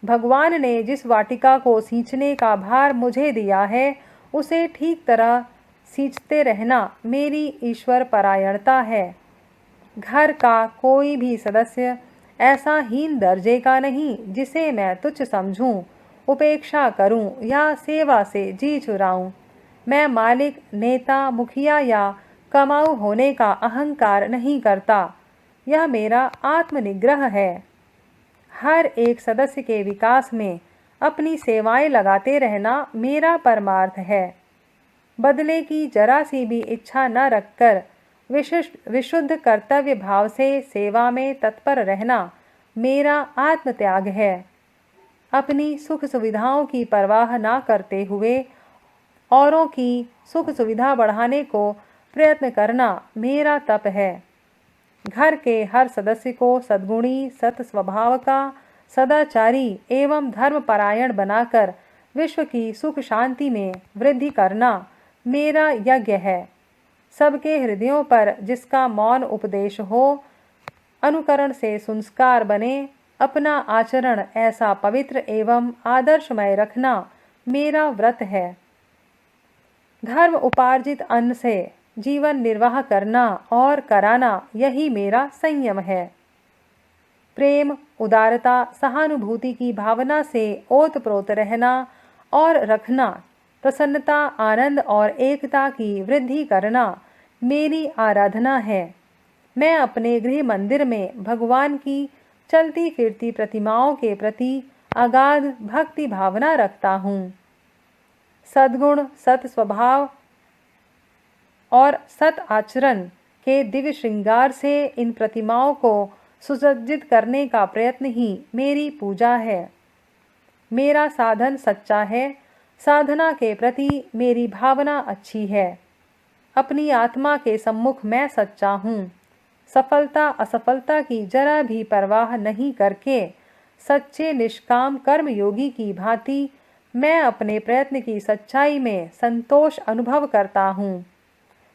भगवान ने जिस वाटिका को सींचने का भार मुझे दिया है, उसे ठीक तरह सींचते रहना मेरी ईश्वर परायणता है। घर का कोई भी सदस्य ऐसा हीन दर्जे का नहीं जिसे मैं तुच्छ समझूं, उपेक्षा करूं या सेवा से जी चुराऊं। मैं मालिक, नेता, मुखिया या कमाऊ होने का अहंकार नहीं करता। यह मेरा आत्मनिग्रह है। हर एक सदस्य के विकास में अपनी सेवाएं लगाते रहना मेरा परमार्थ है। बदले की जरा सी भी इच्छा न रखकर विशुद्ध कर्तव्य भाव से सेवा में तत्पर रहना मेरा आत्मत्याग है। अपनी सुख सुविधाओं की परवाह ना करते हुए औरों की सुख सुविधा बढ़ाने को प्रयत्न करना मेरा तप है। घर के हर सदस्य को सद्गुणी, सत स्वभाव का, सदाचारी एवं धर्मपरायण बनाकर विश्व की सुख शांति में वृद्धि करना मेरा यज्ञ है। सबके हृदयों पर जिसका मौन उपदेश हो, अनुकरण से संस्कार बने, अपना आचरण ऐसा पवित्र एवं आदर्शमय रखना मेरा व्रत है। धर्म उपार्जित अन्न से जीवन निर्वाह करना और कराना यही मेरा संयम है। प्रेम, उदारता, सहानुभूति की भावना से ओतप्रोत रहना और रखना, प्रसन्नता, आनंद और एकता की वृद्धि करना मेरी आराधना है। मैं अपने गृह मंदिर में भगवान की चलती फिरती प्रतिमाओं के प्रति अगाध भक्ति भावना रखता हूँ। सद्गुण, सत स्वभाव और सत आचरण के दिव्य श्रृंगार से इन प्रतिमाओं को सुसज्जित करने का प्रयत्न ही मेरी पूजा है। मेरा साधन सच्चा है, साधना के प्रति मेरी भावना अच्छी है। अपनी आत्मा के सम्मुख मैं सच्चा हूँ। सफलता असफलता की जरा भी परवाह नहीं करके सच्चे निष्काम कर्मयोगी की भांति मैं अपने प्रयत्न की सच्चाई में संतोष अनुभव करता हूँ।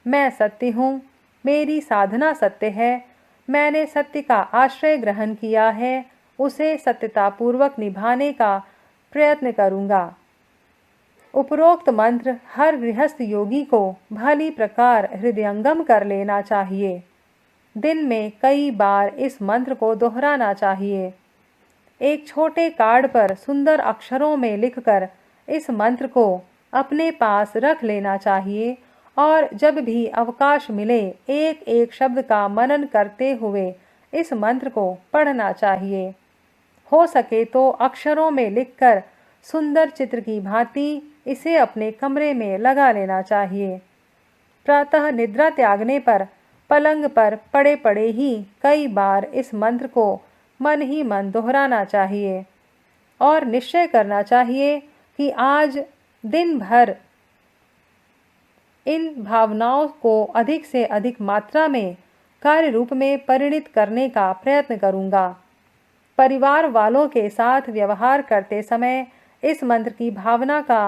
मैं सत्य हूँ, मेरी साधना सत्य है। मैंने सत्य का आश्रय ग्रहण किया है, उसे सत्यतापूर्वक निभाने का प्रयत्न करूँगा। उपरोक्त मंत्र हर गृहस्थ योगी को भली प्रकार हृदयंगम कर लेना चाहिए। दिन में कई बार इस मंत्र को दोहराना चाहिए। एक छोटे कार्ड पर सुंदर अक्षरों में लिखकर इस मंत्र को अपने पास रख लेना चाहिए और जब भी अवकाश मिले एक एक शब्द का मनन करते हुए इस मंत्र को पढ़ना चाहिए। हो सके तो अक्षरों में लिखकर सुंदर चित्र की भांति इसे अपने कमरे में लगा लेना चाहिए। प्रातः निद्रा त्यागने पर पलंग पर पड़े पड़े ही कई बार इस मंत्र को मन ही मन दोहराना चाहिए और निश्चय करना चाहिए कि आज दिन भर इन भावनाओं को अधिक से अधिक मात्रा में कार्य रूप में परिणित करने का प्रयत्न करूंगा। परिवार वालों के साथ व्यवहार करते समय इस मंत्र की भावना का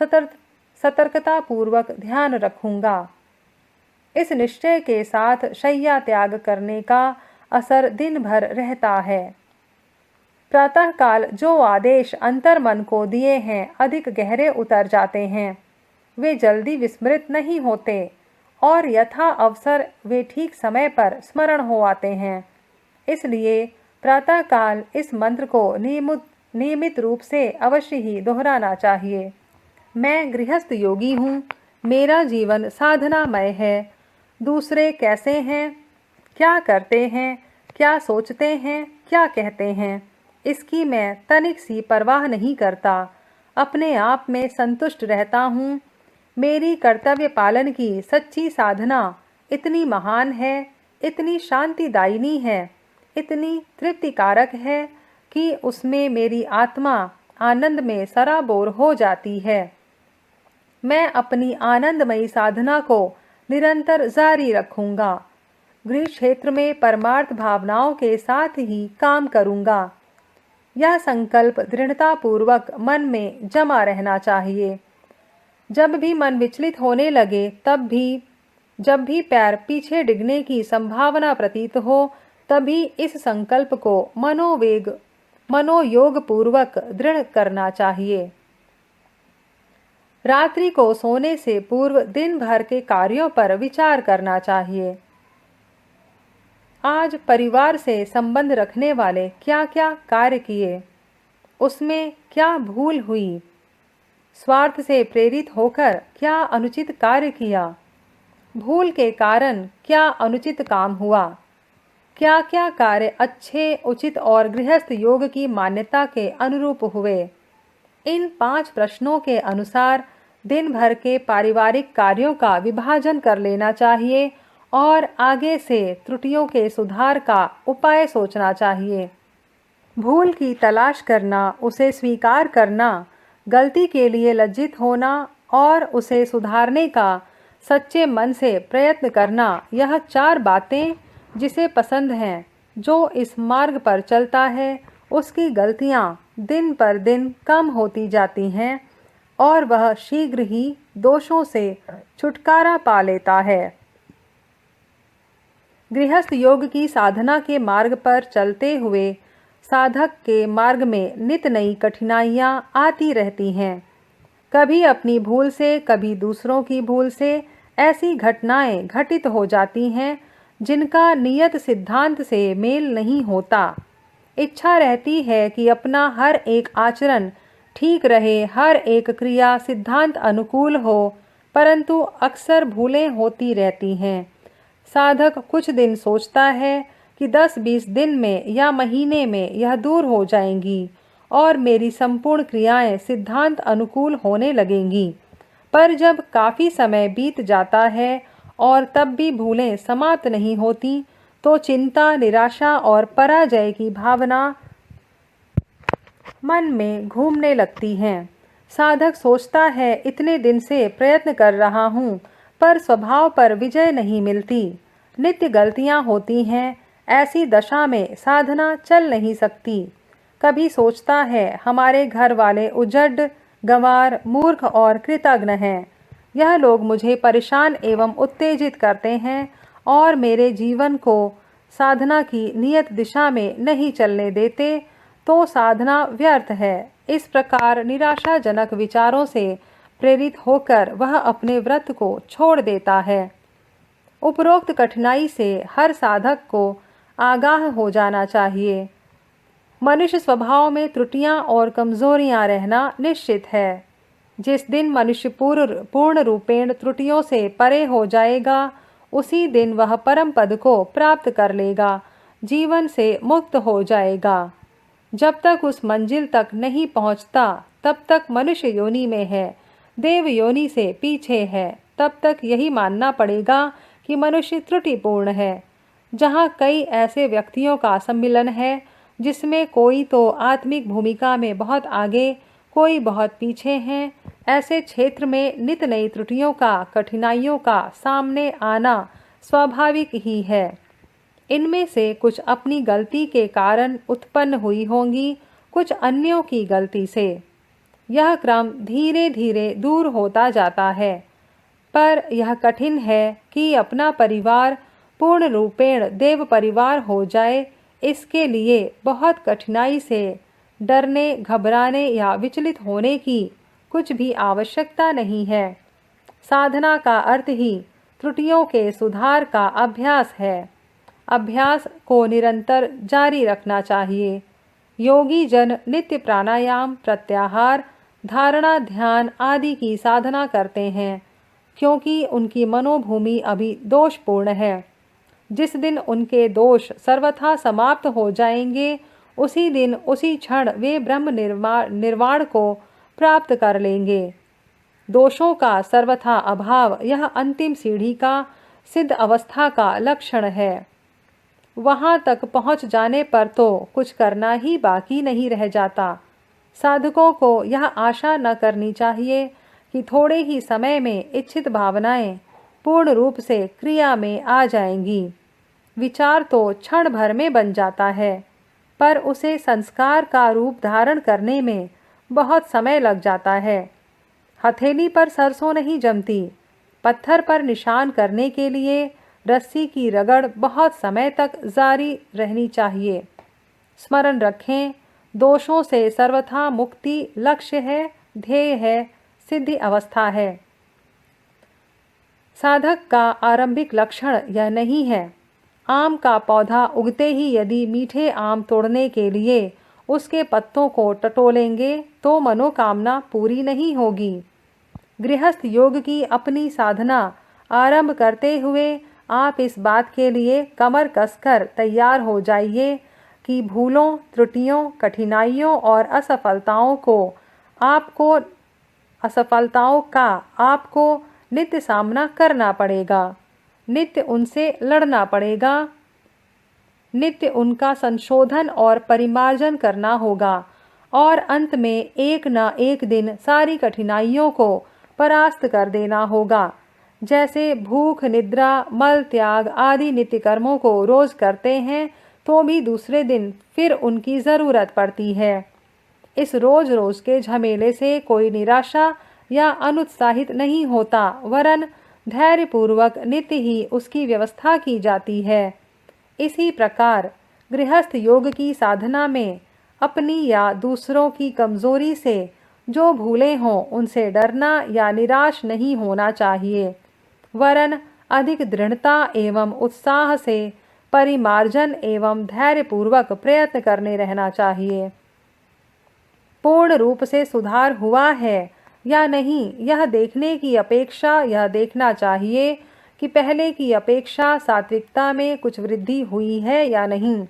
सतर्कता पूर्वक ध्यान रखूंगा। इस निश्चय के साथ शय्या त्याग करने का असर दिन भर रहता है। प्रातःकाल जो आदेश अंतर्मन को दिए हैं अधिक गहरे उतर जाते हैं। वे जल्दी विस्मृत नहीं होते और यथा अवसर वे ठीक समय पर स्मरण हो आते हैं। इसलिए प्रातःकाल इस मंत्र को नियमित रूप से अवश्य ही दोहराना चाहिए। मैं गृहस्थ योगी हूँ, मेरा जीवन साधनामय है। दूसरे कैसे हैं, क्या करते हैं, क्या सोचते हैं, क्या कहते हैं, इसकी मैं तनिक सी परवाह नहीं करता। अपने आप में संतुष्ट रहता हूँ। मेरी कर्तव्य पालन की सच्ची साधना इतनी महान है, इतनी शांतिदायिनी है, इतनी तृप्तिकारक है कि उसमें मेरी आत्मा आनंद में सराबोर हो जाती है। मैं अपनी आनंदमयी साधना को निरंतर जारी रखूंगा। गृह क्षेत्र में परमार्थ भावनाओं के साथ ही काम करूंगा। यह संकल्प दृढ़तापूर्वक मन में जमा रहना चाहिए। जब भी मन विचलित होने लगे, जब भी पैर पीछे डिगने की संभावना प्रतीत हो, तभी इस संकल्प को मनोयोग पूर्वक दृढ़ करना चाहिए। रात्रि को सोने से पूर्व दिन भर के कार्यों पर विचार करना चाहिए। आज परिवार से संबंध रखने वाले क्या क्या कार्य किए, उसमें क्या भूल हुई, स्वार्थ से प्रेरित होकर क्या अनुचित कार्य किया, भूल के कारण क्या अनुचित काम हुआ, क्या क्या कार्य अच्छे, उचित और गृहस्थ योग की मान्यता के अनुरूप हुए। इन 5 प्रश्नों के अनुसार दिन भर के पारिवारिक कार्यों का विभाजन कर लेना चाहिए और आगे से त्रुटियों के सुधार का उपाय सोचना चाहिए। भूल की तलाश करना, उसे स्वीकार करना, गलती के लिए लज्जित होना और उसे सुधारने का सच्चे मन से प्रयत्न करना, यह 4 बातें जिसे पसंद हैं, जो इस मार्ग पर चलता है उसकी गलतियां दिन पर दिन कम होती जाती हैं और वह शीघ्र ही दोषों से छुटकारा पा लेता है। गृहस्थ योग की साधना के मार्ग पर चलते हुए साधक के मार्ग में नित नई कठिनाइयाँ आती रहती हैं। कभी अपनी भूल से, कभी दूसरों की भूल से ऐसी घटनाएं घटित हो जाती हैं जिनका नियत सिद्धांत से मेल नहीं होता। इच्छा रहती है कि अपना हर एक आचरण ठीक रहे, हर एक क्रिया सिद्धांत अनुकूल हो, परंतु अक्सर भूलें होती रहती हैं। साधक कुछ दिन सोचता है कि 10-20 दिन में या महीने में यह दूर हो जाएंगी और मेरी संपूर्ण क्रियाएं सिद्धांत अनुकूल होने लगेंगी। पर जब काफ़ी समय बीत जाता है और तब भी भूलें समाप्त नहीं होती, तो चिंता, निराशा और पराजय की भावना मन में घूमने लगती हैं। साधक सोचता है, इतने दिन से प्रयत्न कर रहा हूँ, पर स्वभाव पर विजय नहीं मिलती, नित्य गलतियाँ होती हैं। ऐसी दशा में साधना चल नहीं सकती। कभी सोचता है, हमारे घर वाले उजड़, गंवार, मूर्ख और कृतघ्न हैं। यह लोग मुझे परेशान एवं उत्तेजित करते हैं और मेरे जीवन को साधना की नियत दिशा में नहीं चलने देते, तो साधना व्यर्थ है। इस प्रकार निराशाजनक विचारों से प्रेरित होकर वह अपने व्रत को छोड़ देता है। उपरोक्त कठिनाई से हर साधक को आगाह हो जाना चाहिए। मनुष्य स्वभाव में त्रुटियां और कमजोरियां रहना निश्चित है। जिस दिन मनुष्य पूर्ण रूपेण त्रुटियों से परे हो जाएगा, उसी दिन वह परम पद को प्राप्त कर लेगा, जीवन से मुक्त हो जाएगा। जब तक उस मंजिल तक नहीं पहुंचता, तब तक मनुष्य योनि में है, देव योनि से पीछे है। तब तक यही मानना पड़ेगा कि मनुष्य त्रुटिपूर्ण है। जहाँ कई ऐसे व्यक्तियों का सम्मिलन है, जिसमें कोई तो आत्मिक भूमिका में बहुत आगे, कोई बहुत पीछे हैं, ऐसे क्षेत्र में नित नई त्रुटियों का, कठिनाइयों का सामने आना स्वाभाविक ही है। इनमें से कुछ अपनी गलती के कारण उत्पन्न हुई होंगी, कुछ अन्यों की गलती से। यह क्रम धीरे धीरे दूर होता जाता है, पर यह कठिन है कि अपना परिवार पूर्ण रूपेण देव परिवार हो जाए। इसके लिए बहुत कठिनाई से डरने, घबराने या विचलित होने की कुछ भी आवश्यकता नहीं है। साधना का अर्थ ही त्रुटियों के सुधार का अभ्यास है। अभ्यास को निरंतर जारी रखना चाहिए। योगी जन नित्य प्राणायाम, प्रत्याहार, धारणा, ध्यान आदि की साधना करते हैं, क्योंकि उनकी मनोभूमि अभी दोषपूर्ण है। जिस दिन उनके दोष सर्वथा समाप्त हो जाएंगे, उसी दिन, उसी क्षण वे ब्रह्म निर्वाण को प्राप्त कर लेंगे। दोषों का सर्वथा अभाव यह अंतिम सीढ़ी का सिद्ध अवस्था का लक्षण है। वहाँ तक पहुँच जाने पर तो कुछ करना ही बाकी नहीं रह जाता। साधकों को यह आशा न करनी चाहिए कि थोड़े ही समय में इच्छित भावनाएं पूर्ण रूप से क्रिया में आ जाएंगी। विचार तो क्षण भर में बन जाता है, पर उसे संस्कार का रूप धारण करने में बहुत समय लग जाता है। हथेली पर सरसों नहीं जमती। पत्थर पर निशान करने के लिए रस्सी की रगड़ बहुत समय तक जारी रहनी चाहिए। स्मरण रखें, दोषों से सर्वथा मुक्ति लक्ष्य है, ध्येय है, सिद्धि अवस्था है। साधक का आरंभिक लक्षण यह नहीं है। आम का पौधा उगते ही यदि मीठे आम तोड़ने के लिए उसके पत्तों को टटोलेंगे तो मनोकामना पूरी नहीं होगी। गृहस्थ योग की अपनी साधना आरंभ करते हुए आप इस बात के लिए कमर कसकर तैयार हो जाइए कि भूलों, त्रुटियों, कठिनाइयों और असफलताओं का आपको नित्य सामना करना पड़ेगा, नित्य उनसे लड़ना पड़ेगा, नित्य उनका संशोधन और परिमार्जन करना होगा और अंत में एक न एक दिन सारी कठिनाइयों को परास्त कर देना होगा। जैसे भूख, निद्रा, मल त्याग आदि नित्य कर्मों को रोज करते हैं तो भी दूसरे दिन फिर उनकी ज़रूरत पड़ती है। इस रोज रोज के झमेले से कोई निराशा या अनुत्साहित नहीं होता, वरन धैर्यपूर्वक नित्य ही उसकी व्यवस्था की जाती है। इसी प्रकार गृहस्थ योग की साधना में अपनी या दूसरों की कमजोरी से जो भूले हों उनसे डरना या निराश नहीं होना चाहिए, वरन अधिक दृढ़ता एवं उत्साह से परिमार्जन एवं धैर्यपूर्वक प्रयत्न करने रहना चाहिए। पूर्ण रूप से सुधार हुआ है या नहीं यह देखने की अपेक्षा यह देखना चाहिए कि पहले की अपेक्षा सात्विकता में कुछ वृद्धि हुई है या नहीं।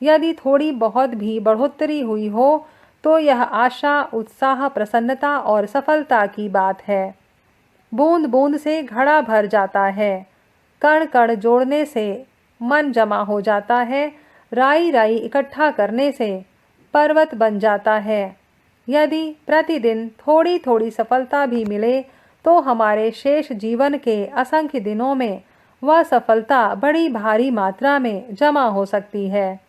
यदि थोड़ी बहुत भी बढ़ोतरी हुई हो तो यह आशा, उत्साह, प्रसन्नता और सफलता की बात है। बूंद बूंद से घड़ा भर जाता है, कण कण जोड़ने से मन जमा हो जाता है, राई राई इकट्ठा करने से पर्वत बन जाता है। यदि प्रतिदिन थोड़ी थोड़ी सफलता भी मिले तो हमारे शेष जीवन के असंख्य दिनों में वह सफलता बड़ी भारी मात्रा में जमा हो सकती है।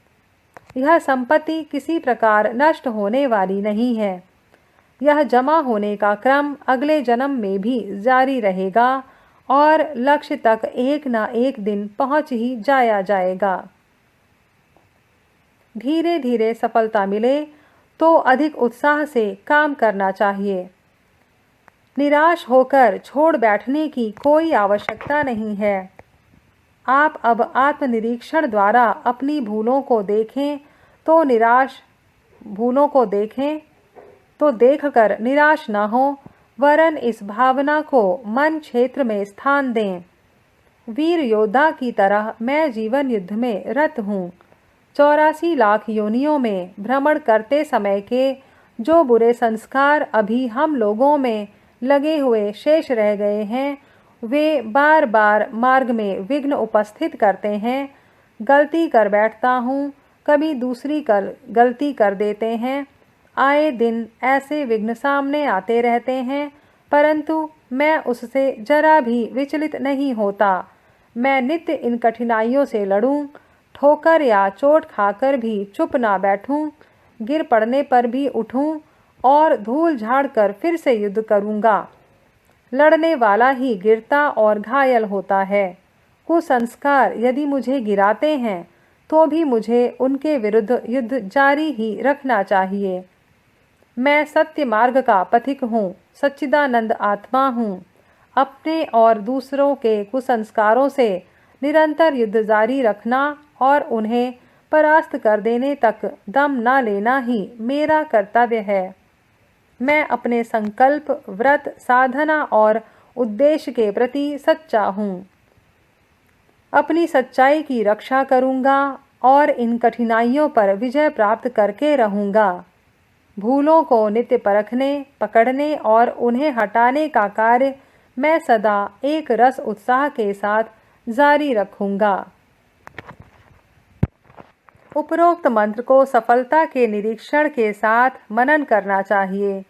यह संपत्ति किसी प्रकार नष्ट होने वाली नहीं है। यह जमा होने का क्रम अगले जन्म में भी जारी रहेगा और लक्ष्य तक एक न एक दिन पहुंच ही जाएगा। धीरे धीरे सफलता मिले तो अधिक उत्साह से काम करना चाहिए। निराश होकर छोड़ बैठने की कोई आवश्यकता नहीं है। आप अब आत्मनिरीक्षण द्वारा अपनी भूलों को देखें तो देखकर निराश न हो, वरन इस भावना को मन क्षेत्र में स्थान दें। वीर योद्धा की तरह मैं जीवन युद्ध में रत हूँ। 84 लाख योनियों में भ्रमण करते समय के जो बुरे संस्कार अभी हम लोगों में लगे हुए शेष रह गए हैं, वे बार बार मार्ग में विघ्न उपस्थित करते हैं। गलती कर बैठता हूँ, कभी दूसरी गलती कर देते हैं। आए दिन ऐसे विघ्न सामने आते रहते हैं, परंतु मैं उससे जरा भी विचलित नहीं होता। मैं नित्य इन कठिनाइयों से लड़ूं, ठोकर या चोट खाकर भी चुप ना बैठूं, गिर पड़ने पर भी उठूं और धूल झाड़ कर फिर से युद्ध करूंगा। लड़ने वाला ही गिरता और घायल होता है। कुसंस्कार यदि मुझे गिराते हैं तो भी मुझे उनके विरुद्ध युद्ध जारी ही रखना चाहिए। मैं सत्य मार्ग का पथिक हूँ, सच्चिदानंद आत्मा हूँ। अपने और दूसरों के कुसंस्कारों से निरंतर युद्ध जारी रखना और उन्हें परास्त कर देने तक दम न लेना ही मेरा कर्तव्य है। मैं अपने संकल्प, व्रत, साधना और उद्देश्य के प्रति सच्चा हूँ। अपनी सच्चाई की रक्षा करूँगा और इन कठिनाइयों पर विजय प्राप्त करके रहूँगा। भूलों को नित्य परखने, पकड़ने और उन्हें हटाने का कार्य मैं सदा एक रस उत्साह के साथ जारी रखूँगा। उपरोक्त मंत्र को सफलता के निरीक्षण के साथ मनन करना चाहिए।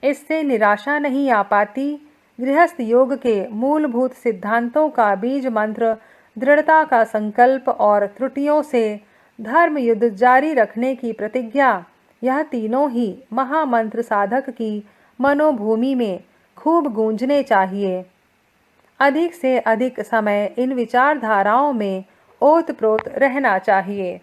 इससे निराशा नहीं आ पाती। गृहस्थ योग के मूलभूत सिद्धांतों का बीज मंत्र, दृढ़ता का संकल्प और त्रुटियों से धर्म युद्ध जारी रखने की प्रतिज्ञा, यह तीनों ही महामंत्र साधक की मनोभूमि में खूब गूंजने चाहिए। अधिक से अधिक समय इन विचारधाराओं में ओतप्रोत रहना चाहिए।